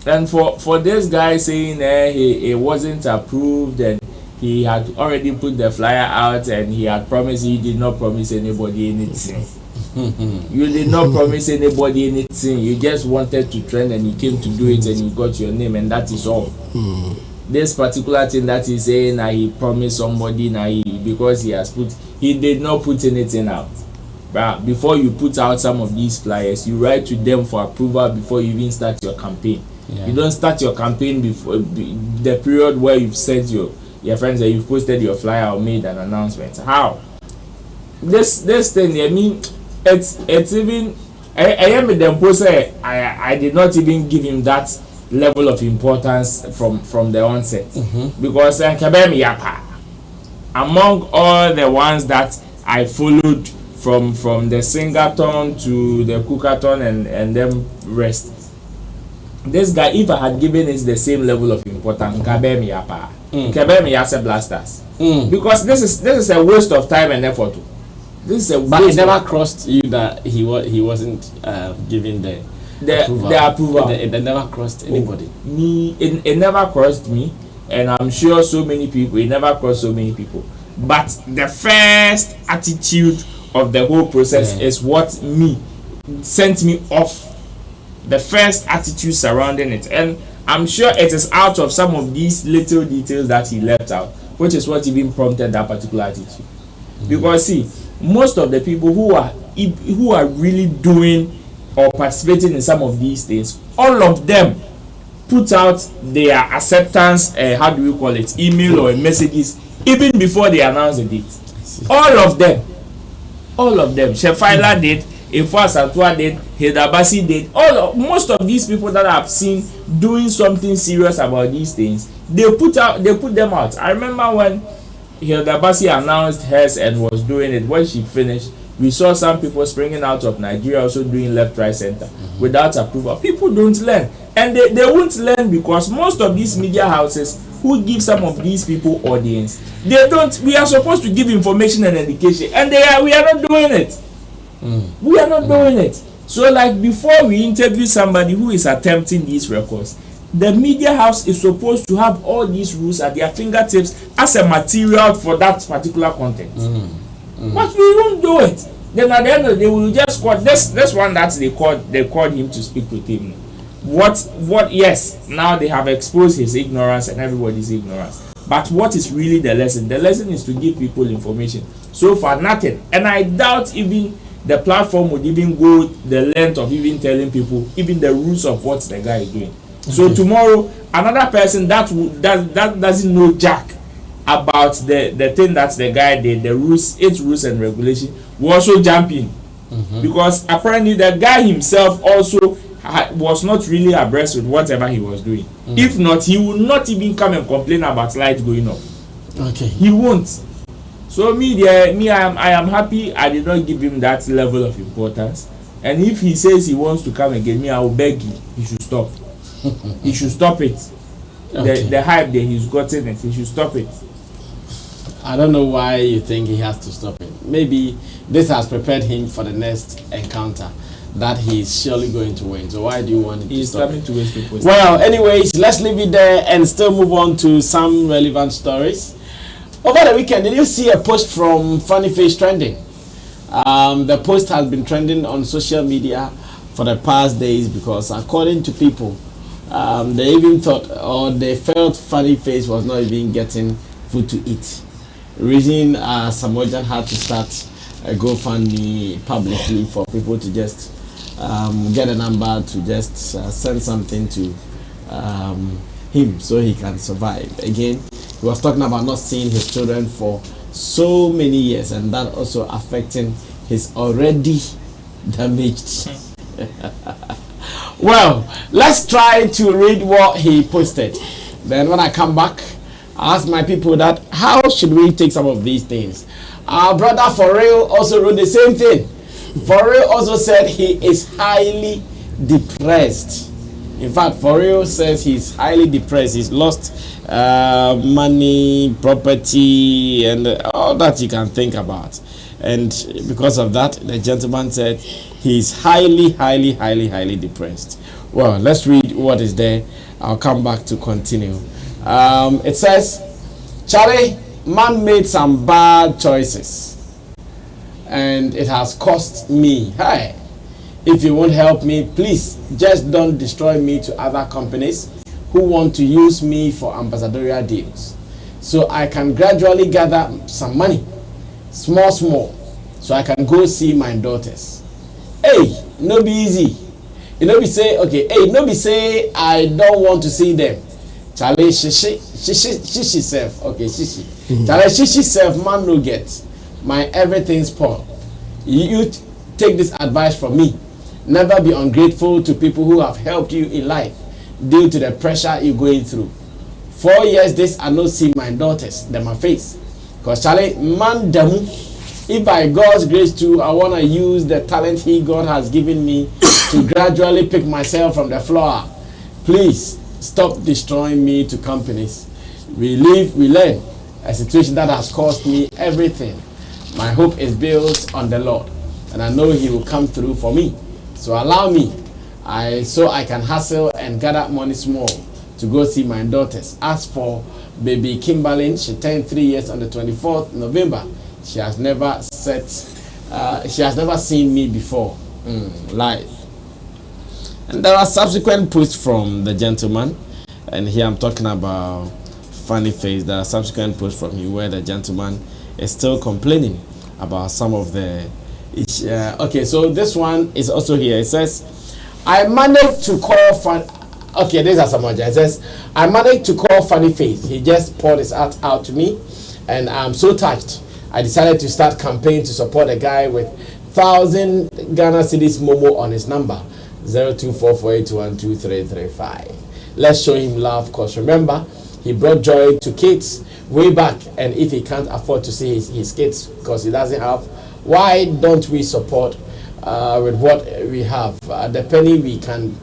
S10: And for this guy saying he wasn't approved and he had already put the flyer out and he had promised, he did not promise anybody anything. You did not promise anybody anything. You just wanted to trend and you came to do it and you got your name, and that is all. This particular thing that he's saying, he promised somebody, because he did not put anything out. But before you put out some of these flyers, you write to them for approval before you even start your campaign. You don't start your campaign before the period where you've sent your friends that you've posted your flyer or made an announcement. How? This thing, I mean, it's even I am with them post. I did not even give him that level of importance from the onset, because among all the ones that I followed from the Singathon to the Cookathon and them rest, this guy, if I had given it the same level of importance, blasters, because this is a waste of time and effort. This is a waste.
S4: But it never crossed you that he wasn't giving the approval. It never crossed anybody.
S10: It never crossed me, and I'm sure so many people. It never crossed so many people. But the first attitude of the whole process is what sent me off. The first attitude surrounding it, and I'm sure it is out of some of these little details that he left out, which is what even prompted that particular attitude. Because see, most of the people who are really doing or participating in some of these things, all of them put out their acceptance, email or messages even before they announce the date. All of them. Shefaila did, Ifwa Satwa did, Hedabasi did. Most of these people that I've seen doing something serious about these things, they put them out. I remember when Hedabasi announced hers and was doing it. When she finished, we saw some people springing out of Nigeria also doing left, right, center without approval. People don't learn, and they won't learn because most of these media houses who give some of these people audience, they don't. We are supposed to give information and education, and we are not doing it. We are not doing it. So like before we interview somebody who is attempting these records, the media house is supposed to have all these rules at their fingertips as a material for that particular content. But we don't do it. Then at the end of the day, we will just call this one that they called him to speak with him. Yes, now they have exposed his ignorance and everybody's ignorance. But what is really the lesson? The lesson is to give people information. So far, nothing. And I doubt even the platform would even go the length of even telling people even the rules of what the guy is doing. So tomorrow, another person that doesn't know jack about the thing that the guy did, the rules, its rules and regulation, will also jump in. Because apparently the guy himself also was not really abreast with whatever he was doing. If not, he would not even come and complain about light going off.
S4: Okay.
S10: He won't. So I am happy I did not give him that level of importance. And if he says he wants to come again, I will beg you, he should stop. He should stop it. Okay. The hype that he's gotten it, he should stop it.
S4: I don't know why you think he has to stop it. Maybe this has prepared him for the next encounter that he's surely going to win. So why do you want him to stop?
S10: He's coming to waste people's time.
S4: Well, anyways, let's leave it there and still move on to some relevant stories. Over the weekend, did you see a post from Funny Face trending? The post has been trending on social media for the past days because, according to people, they even thought or they felt Funny Face was not even getting food to eat. Reason Samojan had to start a GoFundMe publicly for people to just get a number to just send something to him so he can survive. Again, he was talking about not seeing his children for so many years, and that also affecting his already damaged. Well, let's try to read what he posted. Then when I come back, I ask my people that how should we take some of these things. Our brother For Real also wrote the same thing. For Real also said he is highly depressed. In fact, For Real says he's highly depressed. He's lost money, property, and all that you can think about. And because of that, the gentleman said he's highly depressed. Well, let's read what is there. I'll come back to continue. It says, Charlie, man made some bad choices, and it has cost me. Hey, if you won't help me, please just don't destroy me to other companies who want to use me for ambassadorial deals, so I can gradually gather some money, small, so I can go see my daughters. Hey, no be easy. You know, be say, okay, hey, no be say I don't want to see them. Charlie, shishi self, okay, shishi. Charlie, shishi self, man no get. My everything spoiled. You take this advice from me. Never be ungrateful to people who have helped you in life due to the pressure you're going through. 4 years this I not see my daughters, them my face. Because Charlie, man demu, if by God's grace too, I want to use the talent God has given me to gradually pick myself from the floor. Please stop destroying me to companies. We learn. A situation that has cost me everything. My hope is built on the Lord, and I know He will come through for me. So allow me, so I can hustle and gather money small to go see my daughters. As for baby Kimberly, she turned 3 years on the 24th November. She has never seen me before live. And there are subsequent posts from the gentleman, and here I'm talking about Funny Face. There are subsequent posts from him where the gentleman is still complaining about some of the okay, so this one is also here. It says, I managed to call okay, these are some more. It says, I managed to call Funny Face. He just poured his heart out to me, and I'm so touched. I decided to start campaign to support a guy with 1,000 Ghana cedis Momo on his number 0244812335. Let's show him love, because remember, he brought joy to kids way back, and if he can't afford to see his kids because he doesn't have, why don't we support with what we have? The penny we can,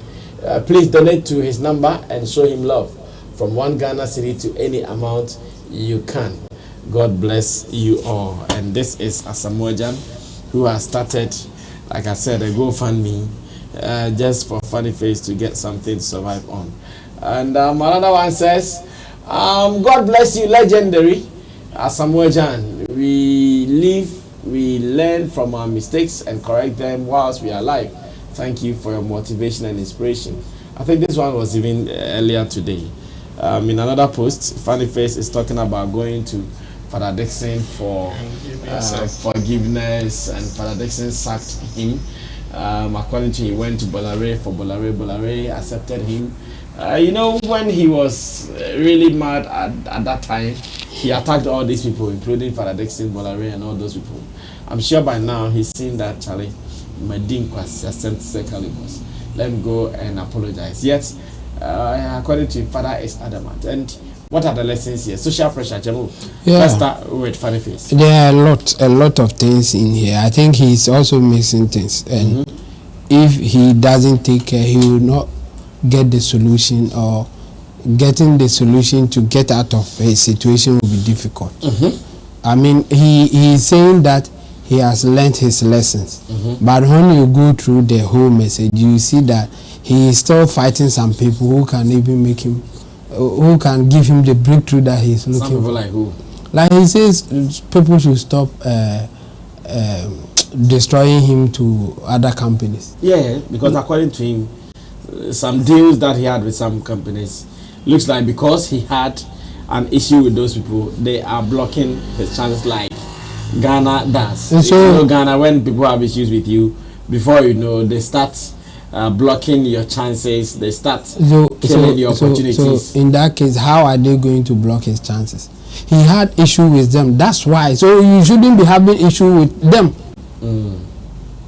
S4: please donate to his number and show him love from 1 Ghana city to any amount you can. God bless you all. And this is Asamojan, who has started, like I said, a GoFundMe just for Funny Face to get something to survive on. And another one says, God bless you, legendary Asamojan. We live, we learn from our mistakes and correct them whilst we are alive. Thank you for your motivation and inspiration. I think this one was even earlier today. In another post, Funny Face is talking about going to Father Dixon for forgiveness, and Father Dixon sacked him. According to him, he went to Bolare for Bolare accepted him. You know, when he was really mad at that time, he attacked all these people, including Father Dixon, Bolare, and all those people. I'm sure by now he's seen that, Charlie, my dinquas has sent Calibos. Let me go and apologize. Yet, according to him, Father is adamant. And what are the lessons here? Social pressure, Jamu.
S11: Yeah.
S4: Let's start with Funny Face.
S11: There are a lot of things in here. I think he's also missing things, and if he doesn't take care, he will not get the solution, or getting the solution to get out of his situation will be difficult. I mean, he is saying that he has learned his lessons, but when you go through the whole message, you see that he is still fighting some people who can even make him, who can give him the breakthrough that he's looking for.
S4: Some people like who?
S11: Like he says, people should stop destroying him to other companies.
S4: Yeah, because according to him, some deals that he had with some companies looks like because he had an issue with those people, they are blocking his chances like Ghana does.
S11: And so,
S4: you know, Ghana, when people have issues with you, before you know, they start blocking your chances, they start killing your opportunities.
S11: So in that case, how are they going to block his chances? He had issue with them, that's why. So you shouldn't be having issue with them.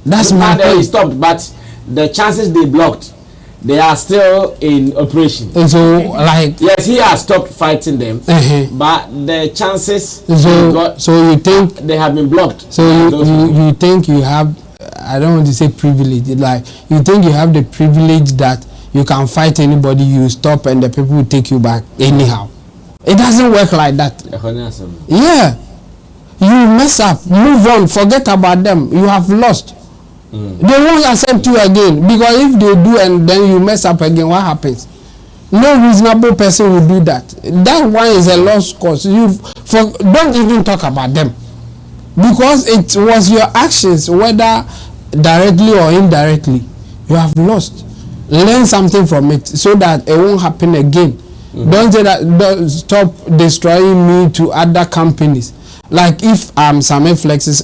S11: That's my point.
S4: He stopped, but the chances they blocked, they are still in operation.
S11: And so, like,
S4: yes, he has stopped fighting them, but the chances
S11: so you think
S4: they have been blocked.
S11: So you think you have, I don't want to say privilege, like you think you have the privilege that you can fight anybody, you stop and the people will take you back anyhow. It doesn't work like that. Yeah, you mess up, move on, forget about them. You have lost. They won't accept you again, because if they do and then you mess up again, what happens? No reasonable person will do that. That one is a lost cause. Don't even talk about them, because it was your actions, whether directly or indirectly, you have lost. Learn something from it so that it won't happen again. Don't say that. Don't stop destroying me to other companies. Like if I'm Sammy Flex's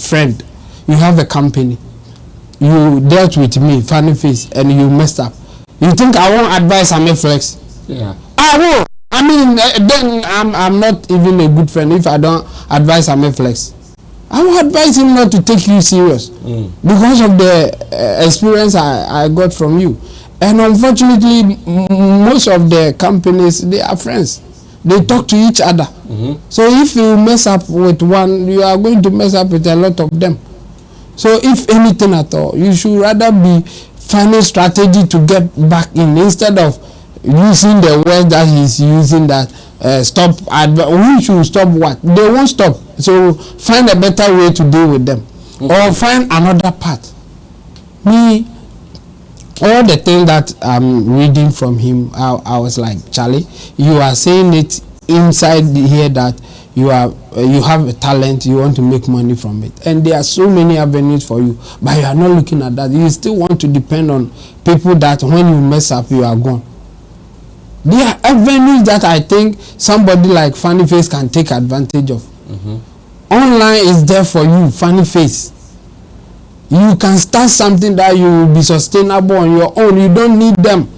S11: friend, you have a company, you dealt with me, funny face, and you messed up. You think I won't advise Sammy Flex?
S4: Yeah,
S11: I will. I mean, then I'm not even a good friend if I don't advise Sammy Flex. I will advise him not to take you serious because of the experience I got from you. And unfortunately, most of the companies, they are friends. They talk to each other. So if you mess up with one, you are going to mess up with a lot of them. So if anything at all, you should rather be finding strategy to get back in instead of using the word that he's using, that stop. We should stop what? They won't stop. So find a better way to deal with them, or find another path. Me, all the things that I'm reading from him, I was like, Charlie, you are saying it inside here that you have a talent, you want to make money from it, and there are so many avenues for you, but you are not looking at that. You still want to depend on people that when you mess up, you are gone. There are avenues that I think somebody like Funny Face can take advantage of. Online is there for you, Funny Face. You can start something that you will be sustainable on your own. You don't need them.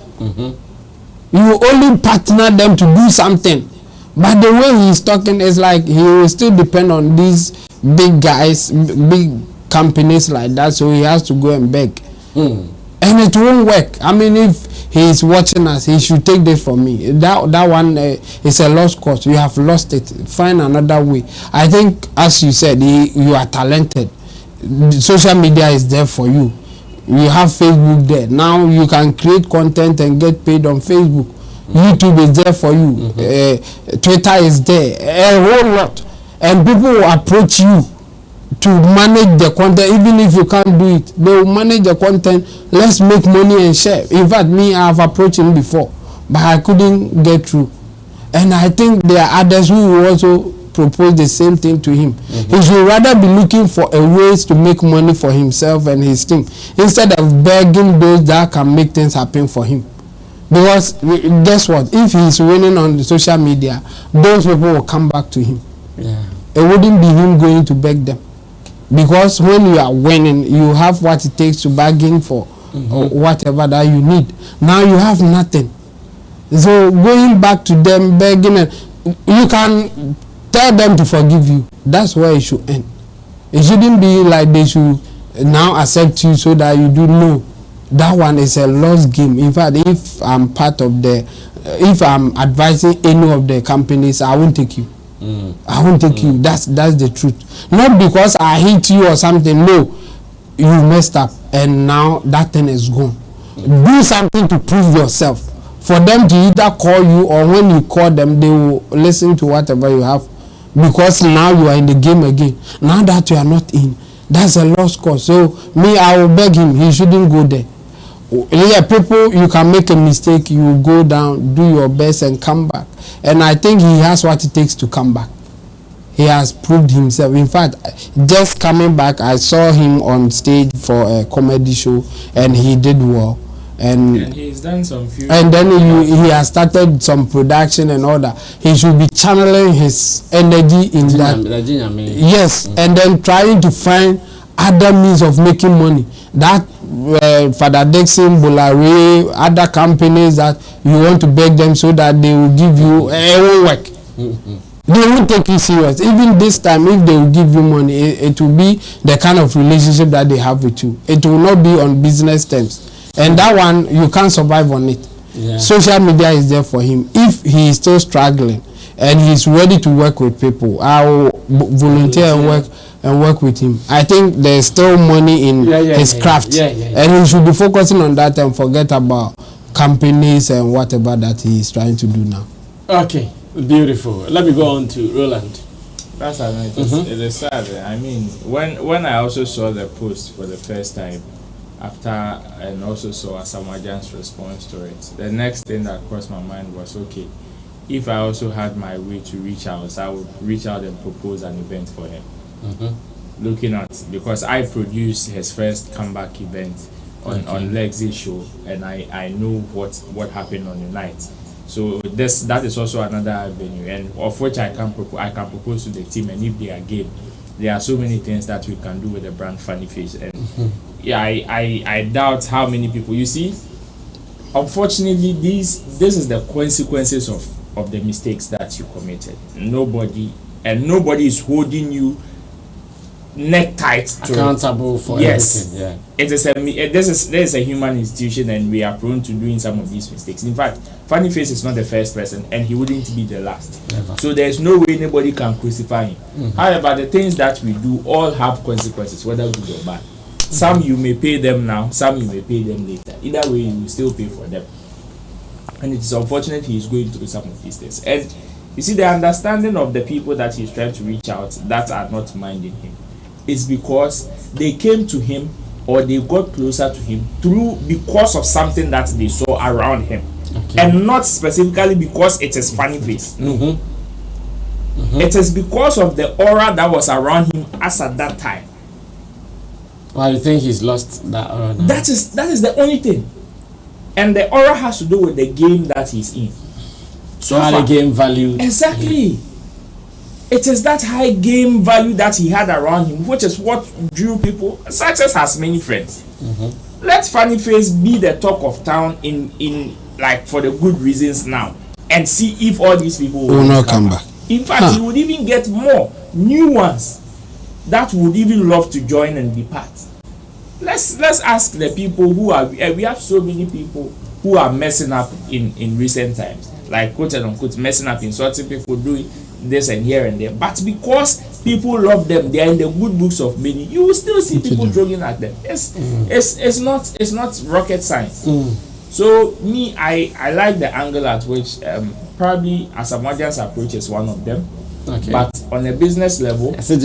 S11: You only partner them to do something. But the way he's talking is like he will still depend on these big guys, big companies like that, so he has to go and beg. And it won't work. I mean, if he's watching us, he should take this from me. That one is a lost cause. You have lost it. Find another way. I think, as you said, you are talented. Social media is there for you. You have Facebook there. Now you can create content and get paid on Facebook. YouTube is there for you. Twitter is there. A whole lot. And people will approach you to manage the content. Even if you can't do it, they will manage the content. Let's make money and share. In fact, me, I have approached him before, but I couldn't get through. And I think there are others who will also propose the same thing to him. He should rather be looking for a ways to make money for himself and his team, instead of begging those that can make things happen for him. Because guess what? If he's winning on the social media, those people will come back to him. It wouldn't be him going to beg them. Because when you are winning, you have what it takes to bargain for or whatever that you need. Now you have nothing. So going back to them begging, you can tell them to forgive you. That's where it should end. It shouldn't be like they should now accept you so that you do know. That one is a lost game. In fact, if I'm part of if I'm advising any of the companies, I won't take you. I won't take you. That's the truth. Not because I hate you or something. No, you messed up and now that thing is gone. Do something to prove yourself. For them to either call you, or when you call them, they will listen to whatever you have. Because now you are in the game again. Now that you are not in, that's a lost cause. So me, I will beg him, he shouldn't go there. yeah, people, you can make a mistake, you go down, do your best and come back. And I think he has what it takes to come back. He has proved himself. In fact, just coming back, I saw him on stage for a comedy show and he did well. And
S10: he's done some few.
S11: And then he has started some production and all that. He should be channeling his energy in that. Yes, and then trying to find other means of making money. That Father Dixon, Bolare, other companies that you want to beg them so that they will give you work. They won't take you serious. Even this time, if they will give you money, it will be the kind of relationship that they have with you. It will not be on business terms. And that one, you can't survive on it. Yeah. Social media is there for him. If he is still struggling and he's ready to work with people, I will volunteer and work with him. I think there's still money in his craft. And he should be focusing on that and forget about companies and whatever that he is trying to do now.
S4: Okay, beautiful. Let me go on to Roland.
S10: That's it is sad. I mean, when I also saw the post for the first time, after and also saw Asamajan's response to it, the next thing that crossed my mind was, okay, if I also had my way to reach out, I would reach out and propose an event for him. Looking at, because I produced his first comeback event on Lex's show, and I know what happened on the night. So that is also another avenue, and of which I can propose to the team, and if they are game, there are so many things that we can do with the brand Funny Face. And yeah, I doubt how many people, you see, unfortunately this is the consequences of the mistakes that you committed. Nobody is holding you neck tight to
S4: accountable for everything. Yeah,
S10: this is a human institution, and we are prone to doing some of these mistakes. In fact, Funny Face is not the first person, and he wouldn't be the last. Never. So there's no way anybody can crucify him. However, the things that we do all have consequences, whether good or bad. Some you may pay them now, some you may pay them later. Either way, you will still pay for them. And it is unfortunate he is going through some of these things. And you see, the understanding of the people that he's trying to reach out that are not minding him is because they came to him or they got closer to him because of something that they saw around him, and not specifically because it is Funny Face. It is because of the aura that was around him as at that time.
S4: Well, you think he's lost that aura now?
S10: That is the only thing, and the aura has to do with the game that he's in.
S4: So high game value.
S10: Exactly. It is that high game value that he had around him, which is what drew people. Success has many friends. Let Funny Face be the talk of town in like for the good reasons now, and see if all these people
S11: will not come back.
S10: In fact, he would even get more new ones that would even love to join and be part. Let's ask the people who are. We have so many people who are messing up in recent times, like quote and unquote messing up, insulting people, doing this and here and there. But because people love them, they are in the good books of many. You will still see people jogging at them. It's not rocket science. So me, I like the angle at which probably Asamajan's approach is one of them. Okay. But on a business level,
S4: and since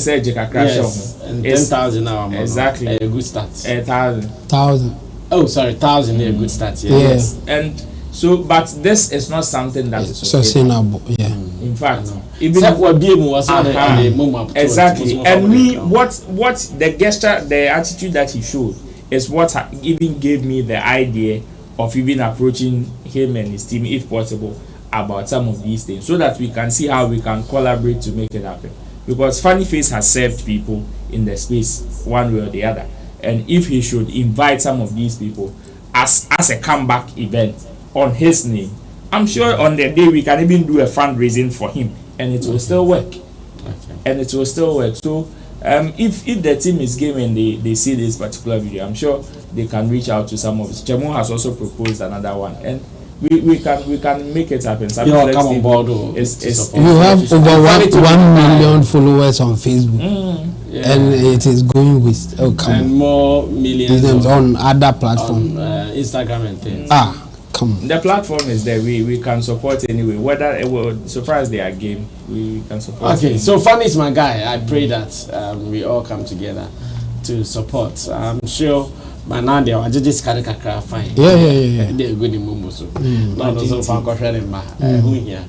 S4: and 10,000 now,
S10: exactly
S4: a good start.
S11: 1,000.
S4: Oh, sorry, 1,000 a good start.
S10: Yes, and so, but this is not something that is
S11: sustainable. Yeah.
S10: In fact, even exactly. And me, what the gesture, the attitude that he showed is what even gave me the idea of even approaching him and his team, if possible, about some of these things, so that we can see how we can collaborate to make it happen. Because Funny Face has served people in the space one way or the other, and if he should invite some of these people as a comeback event on his name, I'm sure on the day we can even do a fundraising for him, and it will still work. And it will still work. So if the team is game and they see this particular video, I'm sure they can reach out to some of us. Chemo has also proposed another one, and we can make it happen.
S4: Come on board.
S11: You have over 1 million followers on Facebook, and it is going with
S4: and more millions
S11: on other platforms,
S4: Instagram and things.
S11: Come on.
S10: The platform is there. We can support anyway. Whether it will surprise their game, we can support.
S4: Okay, so Funny is my guy. I pray that we all come together to support. I'm sure by now they are just kind of fine.
S11: Yeah.
S4: They're good in Mumbo. So, not also for who here.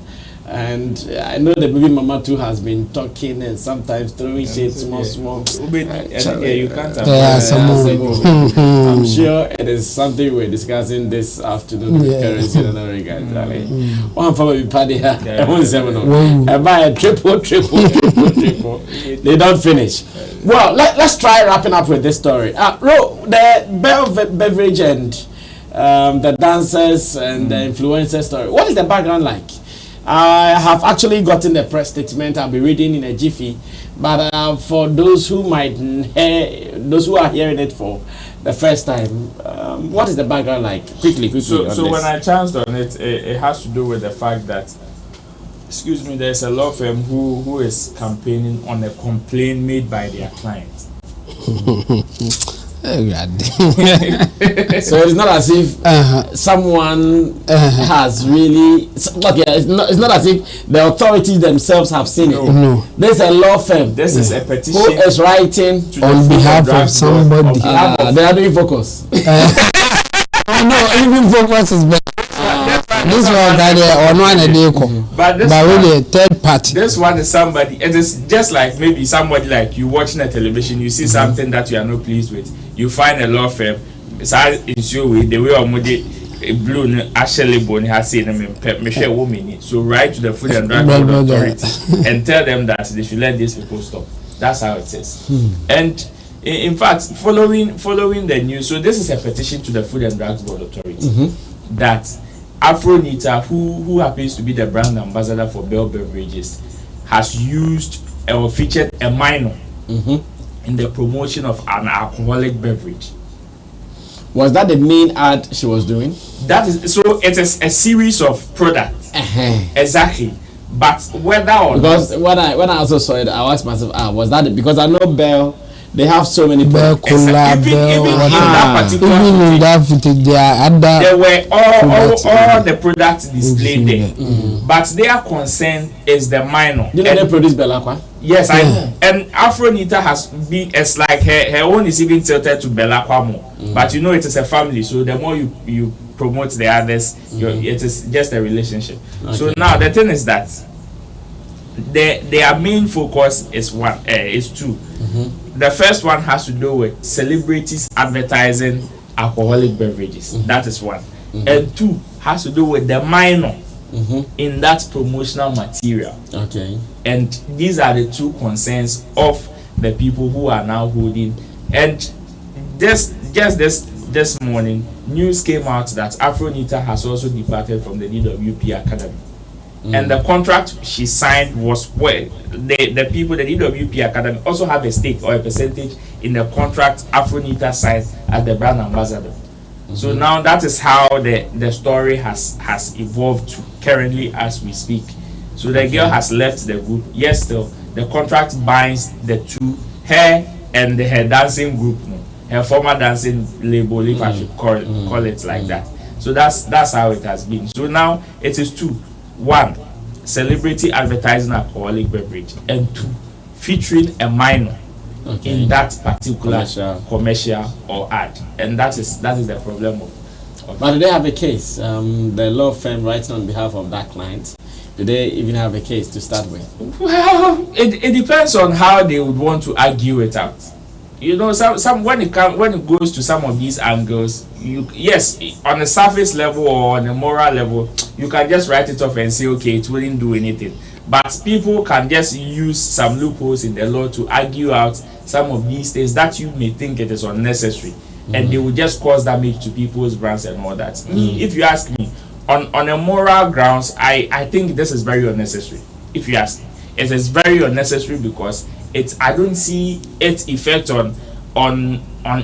S4: And I know the baby mama too has been talking and sometimes throwing shade small.
S10: Yeah, you can't.
S4: I'm sure it is something we're discussing this afternoon with parents in another regard. One family party here, one seminar. I buy a triple. They don't finish. Well, let's try wrapping up with this story. The Beverage and the dancers and the influencer story. What is the background like? I have actually gotten the press statement. I'll be reading in a jiffy, but for those who are hearing it for the first time, what is the background like? Quickly.
S10: So when I chanced on it, it has to do with the fact that, excuse me, there's a law firm who is campaigning on a complaint made by their client.
S11: Oh, God.
S4: So it's not as if someone has really it's not as if the authorities themselves have seen it.
S11: No.
S4: There's a law firm.
S10: This is a petition
S4: who is writing
S11: on behalf of somebody.
S4: They are doing focus.
S11: No, even focus is better. This one or no one
S10: but
S11: really a third party.
S10: This one is somebody. It is just like maybe somebody like you watching a television. You see something that you are not pleased with. You find a law firm. It's the way of blue actually bone has seen them woman. So write to the Food and Drug Authority and tell them that they should let these people stop. That's how it is. And in fact, following the news, so this is a petition to the Food and Drugs Board Authority that Afronita, who happens to be the brand ambassador for Bell Beverages, has used or featured a minor in the promotion of an alcoholic beverage.
S4: Was that the main ad she was doing?
S10: That is so. It is a series of products. Exactly. But whether or
S4: because when I also saw it, I asked myself, was that it? Because I know Bell. They have so many
S11: Bell Cola,
S10: even in that particular
S11: there
S10: were all the products displayed there. But their concern is the minor.
S4: You know they produce Bellaqua?
S10: Yes, I know. And Afronita has been, it's like her own is even tilted to Bellaqua more. But you know it is a family, so the more you promote the others, it is just a relationship. Okay. So now the thing is that their main focus is two. The first one has to do with celebrities advertising alcoholic beverages. That is one. And two has to do with the minor in that promotional material.
S4: Okay.
S10: And these are the two concerns of the people who are now holding. And just this morning, news came out that Afronita has also departed from the DWP Academy. And the contract she signed was where the people, the DWP Academy, also have a stake or a percentage in the contract Afronita signed as the brand ambassador. So now that is how the story has evolved to currently as we speak. So the girl has left the group. Yes, still the contract binds the two, her and her dancing group, her former dancing label, if I should call it like that. So that's how it has been. So now it is two. One, celebrity advertising alcoholic beverage, and two, featuring a minor in that particular commercial or ad, and that is the problem of.
S4: But do they have a case? The law firm writing on behalf of that client, do they even have a case to start with?
S10: Well, it depends on how they would want to argue it out. You know, some when it goes to some of these angles, yes, on a surface level or on a moral level, you can just write it off and say, okay, it wouldn't do anything. But people can just use some loopholes in the law to argue out some of these things that you may think it is unnecessary, and they will just cause damage to people's brands and all that. If you ask me, on a moral grounds, I think this is very unnecessary. If you ask me, it is very unnecessary because I don't see its effect on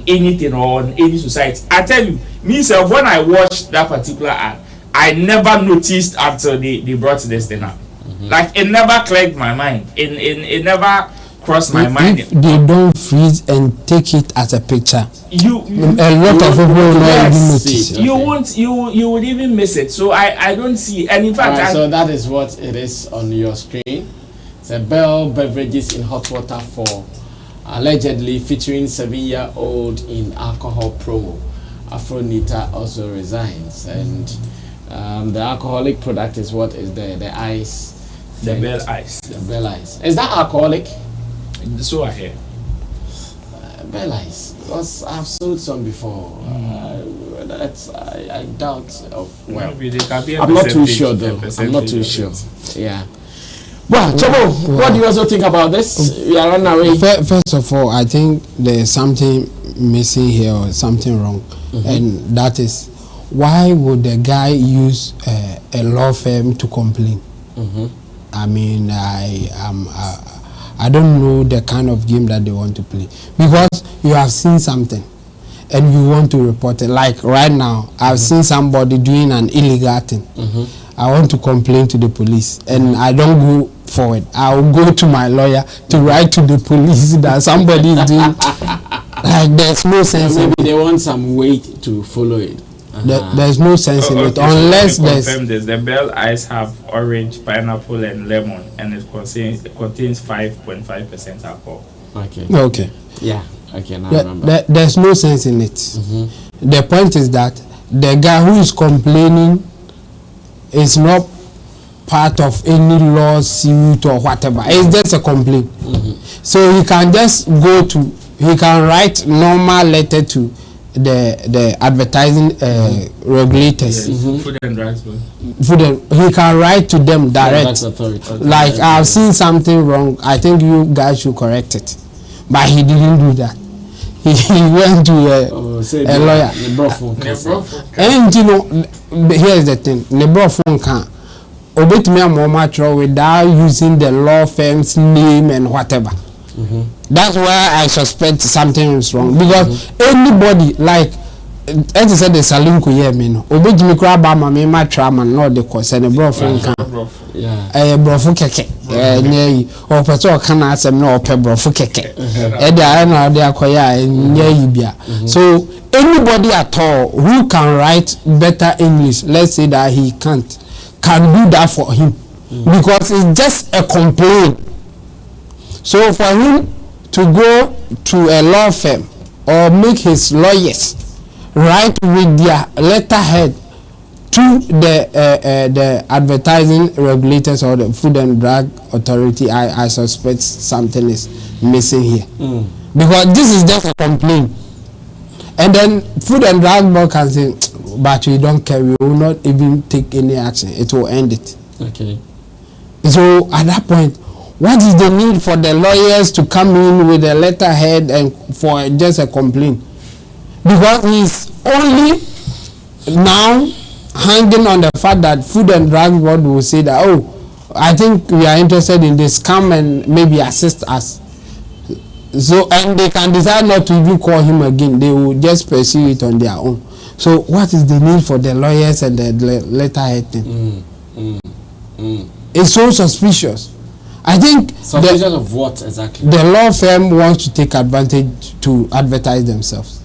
S10: anything or on any society. I tell you, myself, when I watched that particular ad, I never noticed until they brought this thing up. Like it never clicked my mind. It never crossed my mind.
S11: If they don't freeze and take it as a picture, a lot of people will not even notice it.
S4: You
S10: would even miss it. So I don't see. And in fact,
S4: so that is what it is on your screen. It's a Bell Beverages in hot water for allegedly featuring 7-year-old in alcohol promo. Afronita also resigns, and the alcoholic product is what is there? The ice.
S10: The Bell Ice.
S4: The Bell Ice. Is that alcoholic?
S10: So I hear.
S4: Bell Ice. Because I've sold some before. I doubt of. Well, I'm not too sure though. I'm not too sure. Yeah. Well, Chobo, what do you also think about this? We are running away.
S11: First of all, I think there's something missing here or something wrong, and that is why would the guy use a law firm to complain? I mean, I don't know the kind of game that they want to play, because you have seen something and you want to report it. Like right now, I've seen somebody doing an illegal thing. I want to complain to the police, and I don't go forward. I'll go to my lawyer to write to the police that somebody is doing. Like, there's no sense.
S4: Maybe they want some weight to follow it.
S11: There's no sense in it unless there's.
S10: The Bell Ice have orange, pineapple, and lemon, and it contains 5.5% alcohol.
S11: Okay.
S4: Yeah. Okay. Now I remember.
S11: There's no sense in it. The point is that the guy who is complaining is not part of any lawsuit or whatever. It's just a complaint. So he can just he can write normal letter to the advertising regulators.
S10: Food and drugs.
S11: He can write to them direct. Like, I've seen something wrong. I think you guys should correct it. But he didn't do that. He went to a lawyer. And you know, here's the thing. Nebrofon can obey me more mature without using the law firm's name and whatever. That's why I suspect something is wrong, because anybody, like, as I said, the saloon could hear me. Obey me crab me my trauma, not the course, and a brofon can. A brofo keke. Or person can ask them no per brofo keke. And I know they acquire near Libya. So anybody at all who can write better English, let's say that he can do that for him, because it's just a complaint. So for him to go to a law firm or make his lawyers write with their letterhead to the advertising regulators or the Food and Drug Authority, I suspect something is missing here. Because this is just a complaint. And then Food and Drug Board can say, but we don't care, we will not even take any action. It will end it.
S4: Okay.
S11: So at that point, what is the need for the lawyers to come in with a letterhead and for just a complaint? Because he's only now hanging on the fact that Food and Drug Board will say that, oh, I think we are interested in this, come and maybe assist us. So, and they can decide not to even call him again. They will just pursue it on their own. So what is the need for the lawyers and the letterhead thing? It's so suspicious. I think
S4: suspicious of what exactly?
S11: The law firm wants to take advantage to advertise themselves.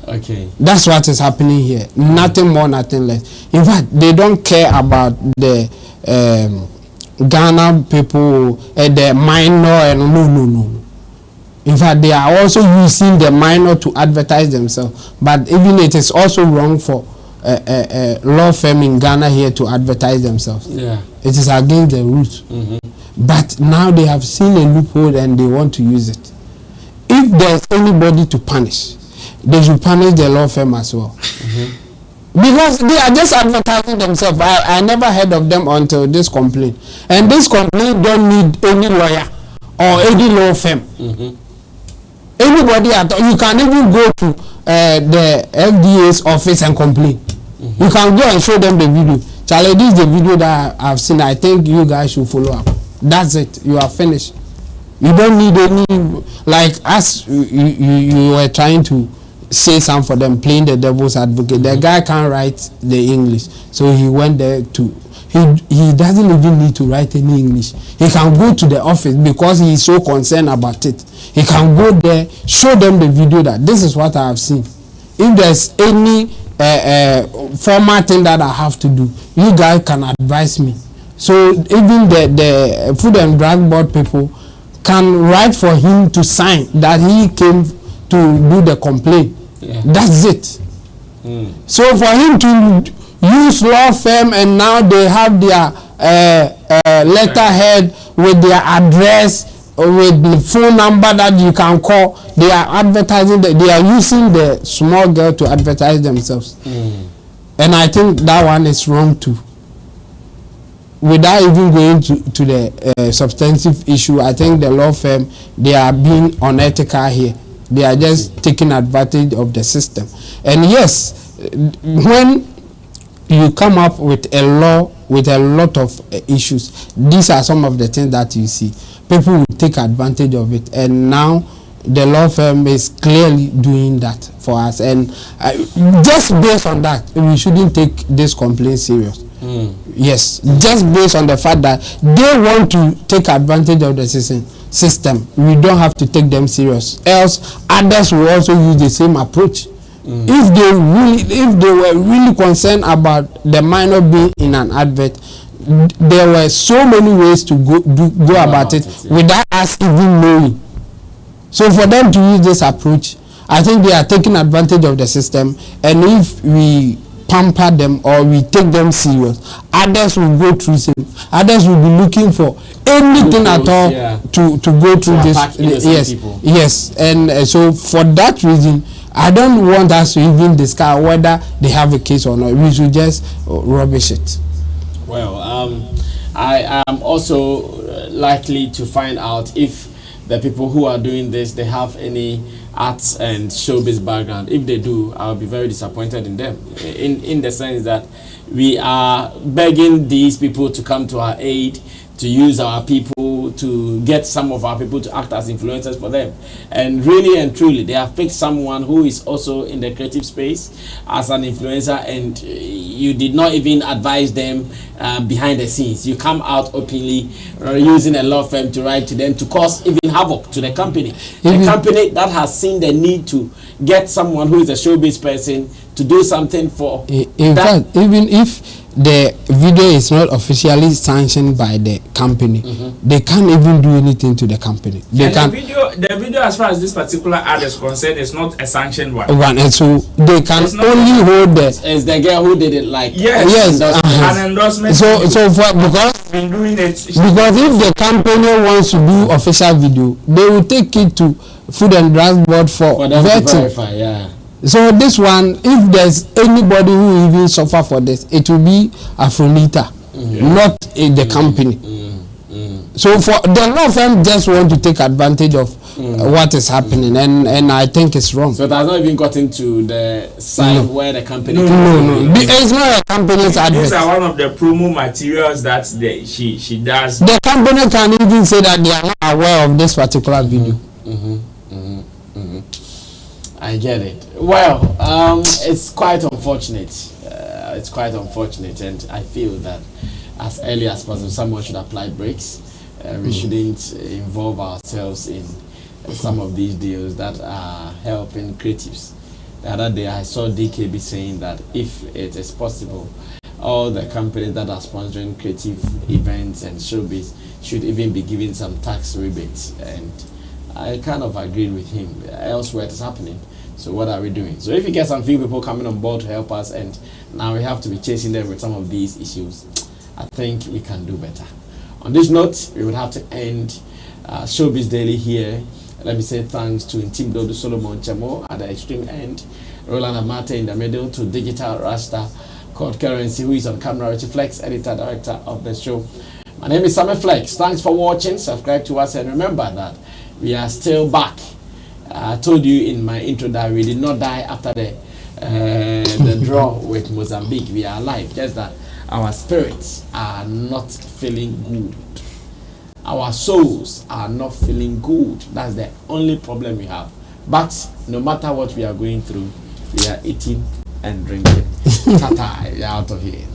S4: Okay.
S11: That's what is happening here. Nothing more, nothing less. In fact, they don't care about the Ghana people, the minor, and no. In fact, they are also using the minor to advertise themselves. But even it is also wrong for a law firm in Ghana here to advertise themselves.
S4: Yeah.
S11: It is against the rules. But now they have seen a loophole and they want to use it. If there's anybody to punish, they should punish the law firm as well. Because they are just advertising themselves. I never heard of them until this complaint. And this complaint don't need any lawyer or any law firm. Anybody at all. You can even go to the FDA's office and complain. You can go and show them the video. Charlie, this is the video that I've seen. I think you guys should follow up. That's it. You are finished. You don't need any, like us, you were trying to say something for them, playing the devil's advocate. The guy can't write the English, so he went there to, he doesn't even need to write any English. He can go to the office because he is so concerned about it. He can go there, show them the video that this is what I have seen. If there's any formal thing that I have to do, you guys can advise me. So even the Food and Drug Board people can write for him to sign that he came to do the complaint.
S4: Yeah.
S11: That's it. So for him to use law firm and now they have their letterhead with their address or with the phone number that you can call, they are advertising, they are using the small girl to advertise themselves. And I think that one is wrong too. Without even going to the substantive issue, I think the law firm, they are being unethical here. They are just taking advantage of the system. And yes, when you come up with a law with a lot of issues, these are some of the things that you see. People will take advantage of it, and now the law firm is clearly doing that for us. And just based on that, we shouldn't take this complaint serious. Yes, just based on the fact that they want to take advantage of the system, we don't have to take them serious. Else, others will also use the same approach. If they were really concerned about the minor being in an advert, there were so many ways to go about it without us even knowing. So for them to use this approach, I think they are taking advantage of the system. And if we pamper them or we take them serious, others will go through same. Others will be looking for anything at all to go through this. Yes. And so for that reason, I don't want us to even discuss whether they have a case or not. We should just rubbish it.
S4: Well, I am also likely to find out if the people who are doing this, they have any arts and showbiz background. If they do, I'll be very disappointed in them, in the sense that we are begging these people to come to our aid, to use our people, to get some of our people to act as influencers for them. And really and truly, they have picked someone who is also in the creative space as an influencer, and you did not even advise them behind the scenes. You come out openly using a law firm to write to them to cause even havoc to the company. The company that has seen the need to get someone who is a showbiz person to do something for.
S11: In fact, even if the video is not officially sanctioned by the company, they can't even do anything to the company.
S10: The video as far as this particular ad is concerned is not a sanctioned one.
S11: And so they can only hold the.
S4: Is the girl who did it like
S10: an endorsement?
S11: So because
S10: been doing it.
S11: Because if the company wants to do official video, they will take it to Food and Drug Board for
S4: them
S11: vetting.
S4: To verify,
S11: So this one, if there's anybody who even suffer for this, it will be Afronita, not the company. So for the law firm just want to take advantage of what is happening, and I think it's wrong.
S4: So it has not even gotten to the side where the company.
S11: No. It's not a company's advert.
S10: These are one of the promo materials that she does.
S11: The company can even say that they are not aware of this particular video.
S4: I get it. Well, it's quite unfortunate. It's quite unfortunate, and I feel that as early as possible, someone should apply brakes. We shouldn't involve ourselves in some of these deals that are helping creatives. The other day, I saw DKB saying that if it is possible, all the companies that are sponsoring creative events and showbiz should even be given some tax rebates. And I kind of agreed with him. Elsewhere it is happening. So what are we doing? So if you get some few people coming on board to help us, and now we have to be chasing them with some of these issues, I think we can do better. On this note, we would have to end Showbiz Daily here. Let me say thanks to Intimdo Solomon Chamo at the extreme end, Roland Amate in the middle, to Digital Rasta, Code Currency, who is on camera, Richie Flex, editor, director of the show. My name is Sammy Flex. Thanks for watching. Subscribe to us, and remember that we are still back. I told you in my intro that we did not die after the draw with Mozambique. We are alive, just that our spirits are not feeling good. Our souls are not feeling good. That's the only problem we have. But no matter what we are going through, we are eating and drinking. Tata, we are out of here.